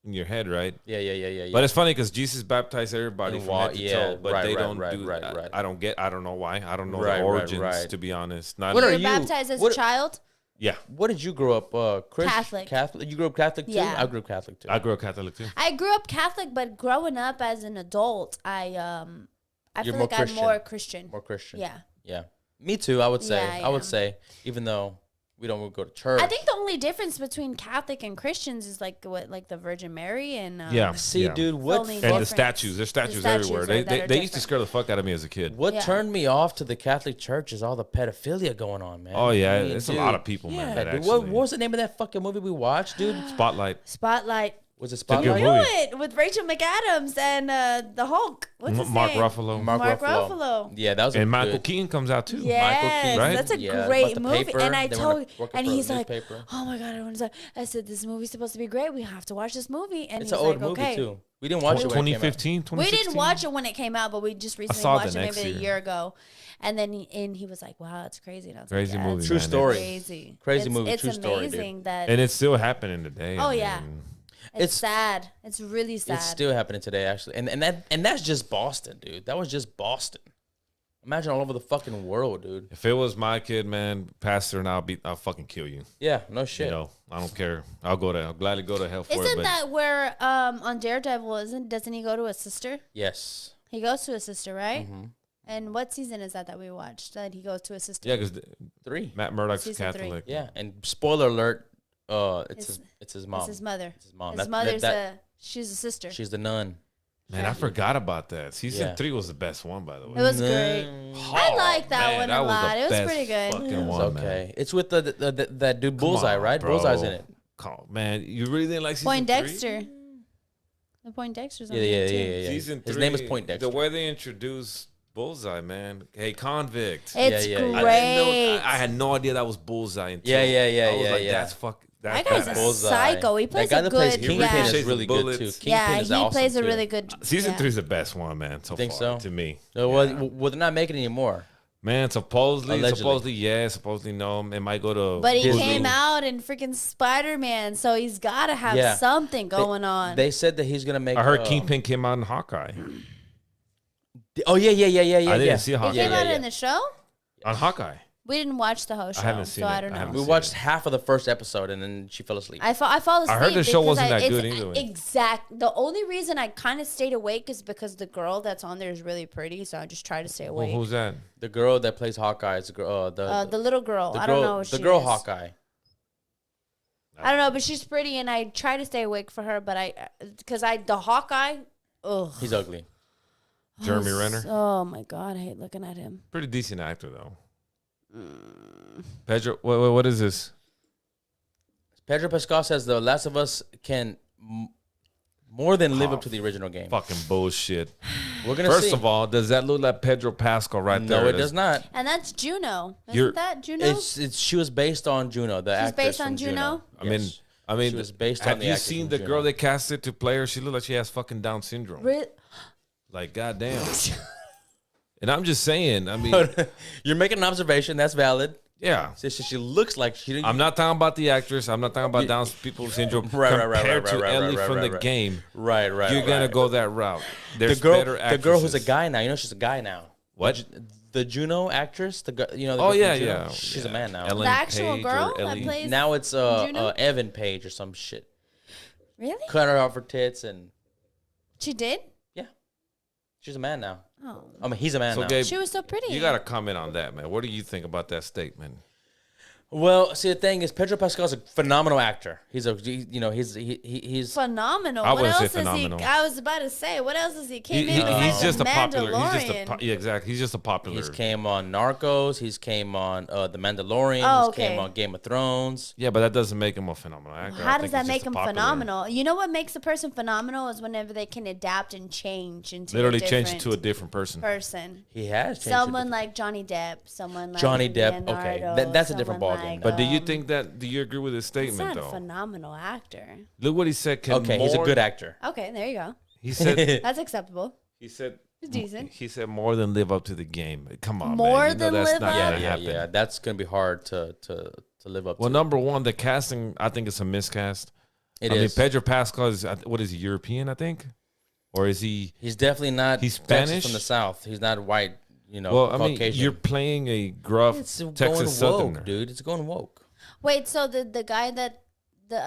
in your head, right? yeah. But it's funny because Jesus baptized everybody In from wa- head to yeah, toe, but right, they right, don't right, do. right, I- right. I don't know why. I don't know Right, the right, origins, right. to be honest. Not What You are were you? baptized as What- a child? Yeah, what did you grow up? Catholic. Catholic. You grew up Catholic too. Yeah. I grew up Catholic too. I grew up Catholic too. I grew up Catholic, but growing up as an adult, I You're feel more like Christian. I'm more Christian. More Christian. Yeah. Yeah. Me too. I would say. Yeah, I I would am. say, even though we don't go to church. I think the only difference between Catholic and Christians is like the Virgin Mary and Yeah. See, Yeah. dude, what Only And difference. the statues. There's statues statues everywhere. are- They that are they used to different. scare the fuck out of me as a kid. what Yeah. turned me off to the Catholic Church is all the pedophilia going on, man. Oh yeah, I mean, it's dude, a lot of people, man. Yeah, That dude, actually. what was the name of that fucking movie we watched, dude? Spotlight? Spotlight. Was it a good Spotlight? You movie. it with Rachel McAdams and the Hulk. What's his Mark name? Ruffalo. Mark Mark Ruffalo. Ruffalo. Yeah, that was a And Michael good. Keaton comes out too. Yes, Keaton, right? that's a Yeah, great about the movie. paper. And I They were told, working and for a he's like, newspaper. "Oh my god!" Everyone's like, "I said this movie's supposed to be great. We have to watch this movie." And It's he's an old like, movie "Okay." too. We didn't watch it when it came out. 2015, We 2016? didn't watch it when it came out, but we just recently saw it watched the it next maybe a year. year ago. And then he was like, "Wow, that's crazy." And I was Crazy like, yeah, movie, it's True man. story. Crazy, Crazy It's- movie, It's true story, dude. amazing that And it's still happening today. Oh, I yeah. mean, it's sad. It's really sad. It's still happening today, actually, and that's just Boston, dude. That was just Boston. Imagine all over the fucking world, dude. if it was my kid, man, pastor, and I'll fucking kill you. Yeah, no shit. You know, I don't care. I'll gladly go to hell for it. Isn't But that where on Daredevil doesn't he go to a sister? Yes. He goes to a sister, right? Mm-hmm. And what season is that we watched that he goes to a sister? yeah, because 3. Matt Murdock's Season 3. Catholic. Yeah, and spoiler alert, it's his mom. It's his mother. It's his mom. His That- mother's that- she's a sister. She's the nun. Man, I forgot about that. Season Yeah. 3 was the best one, by the way. It was great. I like that man, one that a was lot. the It was best pretty good. fucking It's one, man. okay. It's with that dude Come Bullseye, on, right? bro. Bullseye's in it. Come on, man, you really didn't like season Poindexter. The Poindexter's on Yeah, there yeah, too. yeah, yeah. Season 3. His name is Poindexter. The way they introduced Bullseye, man. Hey, convict. It's Yeah, yeah, yeah. great. I had no idea that was Bullseye until Yeah, yeah, yeah, I was yeah, like, yeah. that's fuck. That guy's a Bullseye. psycho. He plays that guy a that plays good. Kingpin Chases is really good too. bullets. Kingpin Yeah, is he awesome plays a too. really good. Season yeah. 3 is the best one, man. So Think far so? to me. Well, they're not making it anymore. Man, supposedly Allegedly. yes, supposedly no. It might go to. But he Disney. came out in freaking Spider-Man, so he's got to have Yeah. something going on. They said that he's gonna make. I heard Kingpin came out in Hawkeye. Oh yeah. I didn't see he Hawkeye came out yeah. in the show. on Hawkeye. We didn't watch the whole show, haven't seen so it. I don't I know. haven't We seen watched it. half of the first episode and then she fell asleep. I fall asleep. I heard the show because wasn't that it's good either. The only reason I kind of stayed awake is because the girl that's on there is really pretty, so I just try to stay Well, awake. who's that? The girl that plays Hawkeye is the girl. The little girl. the I girl. don't know what the she girl is. Hawkeye. I don't know, but she's pretty, and I try to stay awake for her. But the Hawkeye. Ugh. He's ugly. Jeremy Renner. Oh my god, I hate looking at him. Pretty decent actor though. Pedro, what is this? Pedro Pascal says The Last of Us can more than live up to the original game. Fucking bullshit. We're gonna First see. of all, does that look like Pedro Pascal right there? No, it does not. And that's Juno. You're- Isn't that Juno? It's she was based on Juno. The She's actress based on from Juno? I mean, She was based on have the you actress seen from the girl Juno. they casted to play her? She looked like she has fucking Down syndrome. Like, goddamn. And I'm just saying, I mean, You're making an observation. That's valid. yeah. She looks like she. I'm not talking about the actress. I'm not talking about Down syndrome. Right, Compared to Ellie from the right. game, Right. you're gonna go that route. There's The girl. better The actresses. girl who's a guy now. You know she's a guy now. What? The Juno actress. The you know. The Oh girl from yeah, Juno? yeah. She's Yeah. a man now. Ellen The actual Page girl or that Ellie. plays. Now it's Juno? Evan Page or some shit. Really? Cut her off her tits and She did? yeah, she's a man now. Oh. I mean, he's a man So, now. Gabe, She was so pretty. you got to comment on that, man. What do you think about that statement? Well, see, the thing is, Pedro Pascal's a phenomenal actor. He's he's phenomenal. I What wouldn't say else is phenomenal. he? I was about to say, what else is he? Came in He's besides just the a popular. Mandalorian. Yeah, exactly. He's just a popular. he's came on Narcos. He's came on The Mandalorian. Oh, He's came okay. on Game of Thrones. Yeah, but that doesn't make him a phenomenal actor. I How think does that he's make just a him popular. phenomenal? You know what makes a person phenomenal is whenever they can adapt and change into Literally a change different to a different person. person. He has changed Someone it. like Johnny Depp. Someone like Johnny Depp, Leonardo, okay. That's a different someone ballgame, like, But do you think that? Do you agree with his he's statement not a though? phenomenal actor? Look what he said. Can Okay, he's a more- good actor. Okay, there you go. He said. That's acceptable. He said. It's decent. He said more than live up to the game. Come on, More man. You know than that's live not up? gonna Yeah, happen. yeah. That's gonna be hard to live up Well, to. number one, the casting. I think it's a miscast. It I is. mean, Pedro Pascal is what is he, European? I think, or is he? He's definitely not. He's Texas Spanish? from the South. He's not white. You know, Well, I mean, Caucasian. you're playing a gruff It's going Texas Southerner. woke, dude. It's going woke. Wait, so the guy that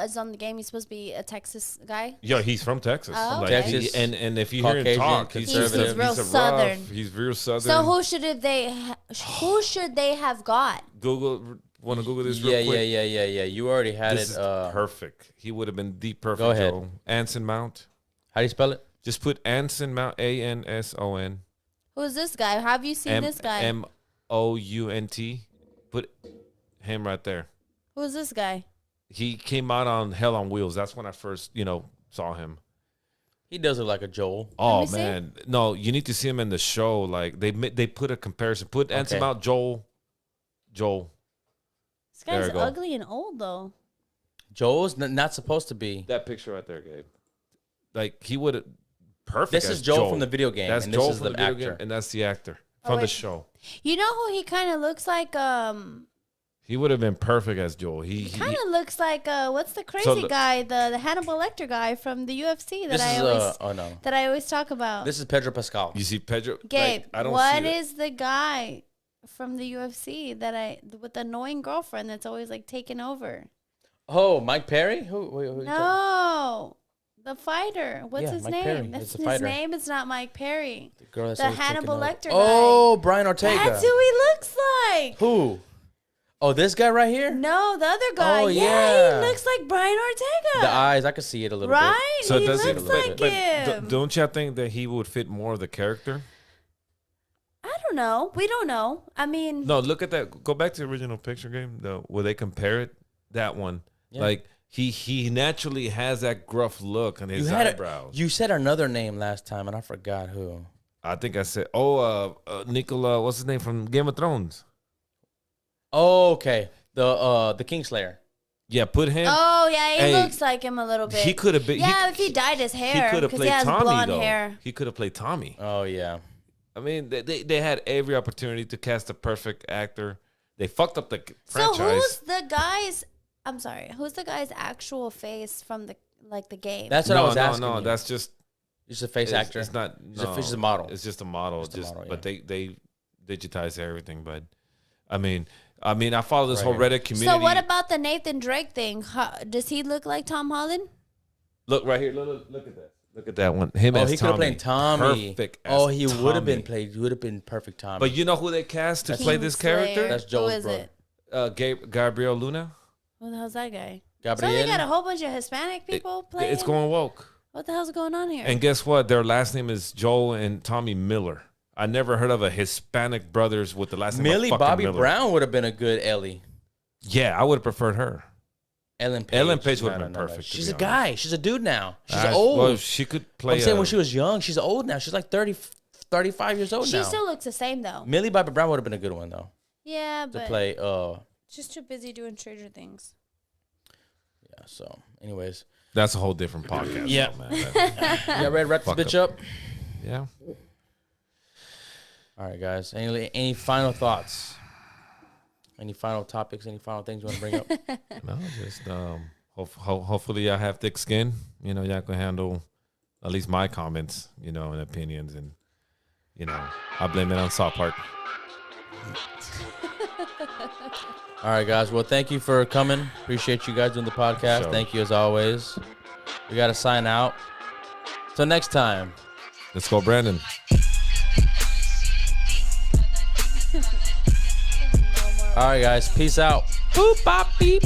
is on the game, he's supposed to be a Texas guy? Yeah, he's from Texas. Oh, Like, okay. Texas, and if you hear him Caucasian, talk, conservative. He's real a Southern. Rough, he's real southern. So who should they have got? Google want to Google this real Yeah, quick? yeah. You already had This it. is perfect. He would have been the perfect Go ahead. Joe. Anson Mount. How do you spell it? Just put Anson Mount. Anson. Who's this guy? Have you seen this guy? Mount. Put him right there. Who's this guy? He came out on Hell on Wheels. That's when I first, saw him. He does look like a Joel. Oh me see. man, no! You need to see him in the show. Like they put a comparison. Put Anson Okay. Mount, Joel. This There guy's we go. ugly and old though. Joel's not supposed to be. That picture right there, Gabe. Like he would perfect. This as is Joel from the video game, That's and Joel this is from the video actor. game, and that's the actor Oh, from the wait. show. You know who he kind of looks like? He would have been perfect as Joel. He Kind of looks like what's the crazy So the- guy? The Hannibal Lecter guy from the UFC that This I is always oh no. that I always talk about. This is Pedro Pascal. you see Pedro. Gabe, like, I don't what see it. is the guy from the UFC that with the annoying girlfriend that's always like taking over? Oh, Mike Perry? Who you talking- No, the fighter. What's Yeah, his Mike name? Perry. That's It's the his fighter. name. It's not Mike Perry. The girl that's the always taking Hannibal over. Lecter guy. Oh, Brian Ortega. That's who he looks like. Who? Oh, this guy right here? No, the other guy. Oh, yeah, yeah. he looks like Brian Ortega. The eyes, I could see it a little right? So he does looks it? like him. Don't you think that he would fit more of the character? I don't know. We don't know. I mean, No, look at that. Go back to the original picture game, though, where they compare it. That one, Yeah. like he naturally has that gruff look on bit. his You had eyebrows. you said another name last time, and I forgot who. I think I said, Nicola, what's his name from Game of Thrones? Oh, okay. The Kingslayer. Yeah, put him. Oh yeah, he Hey, looks like him a little bit. He could have been. Yeah, if he dyed his he hair, could have because he played has Tommy blonde though. hair. He could have played Tommy. Oh yeah. I mean, they had every opportunity to cast a perfect actor. They fucked up the franchise. So who's the guy's? I'm sorry. Who's the guy's actual face from the game? That's what I was asking. No, you. that's just a face actor. It's not. It's just a model. It's just a model. Just a model, but yeah. they digitize everything. But I mean, I follow this Right whole here. Reddit community. So what about the Nathan Drake thing? Does he look like Tom Holland? Look right here. Look at that. Look at that one. Him Oh, as he could have Tommy. played Tommy. Perfect. Oh, as he would have been Tommy. played. He would have been perfect Tommy. But you know who they cast to play this Kingslayer. character? That's Who Joel's is brother. it? Gabriel Luna. Who the hell's that guy? Gabriel. So they got a whole bunch of Hispanic people playing. It's going woke. What the hell's going on here? And guess what? Their last name is Joel and Tommy Miller. I never heard of a Hispanic brothers with the last name Millie of fucking Bobby Miller. Brown would have been a good Ellie. Yeah, I would have preferred her. Ellen Page. Ellen Page would have been perfect, to She's be a honest. guy. She's a dude now. She's Ah, old. Well, she could play. I'm saying when she was young. She's old now. She's like 30, 35 years old She now. still looks the same though. Millie Bobby Brown would have been a good one though Yeah, to but play. she's too busy doing Stranger Things. Yeah. So, anyways, That's a whole different podcast. Yeah. though, man. y'all ready to wrap this Fuck bitch up? Yeah. All right, guys. Any final thoughts? Any final topics? Any final things you want to bring up? No, just hopefully y'all have thick skin. You know, y'all can handle at least my comments, you know, and opinions, and you know, I blame it on South Park. All right, guys. Well, thank you for coming. Appreciate you guys doing the podcast. Sure. Thank you as always. We got to sign out. Till next time. Let's go, Brandon. All right, guys. Peace out. Boop, bop, beep.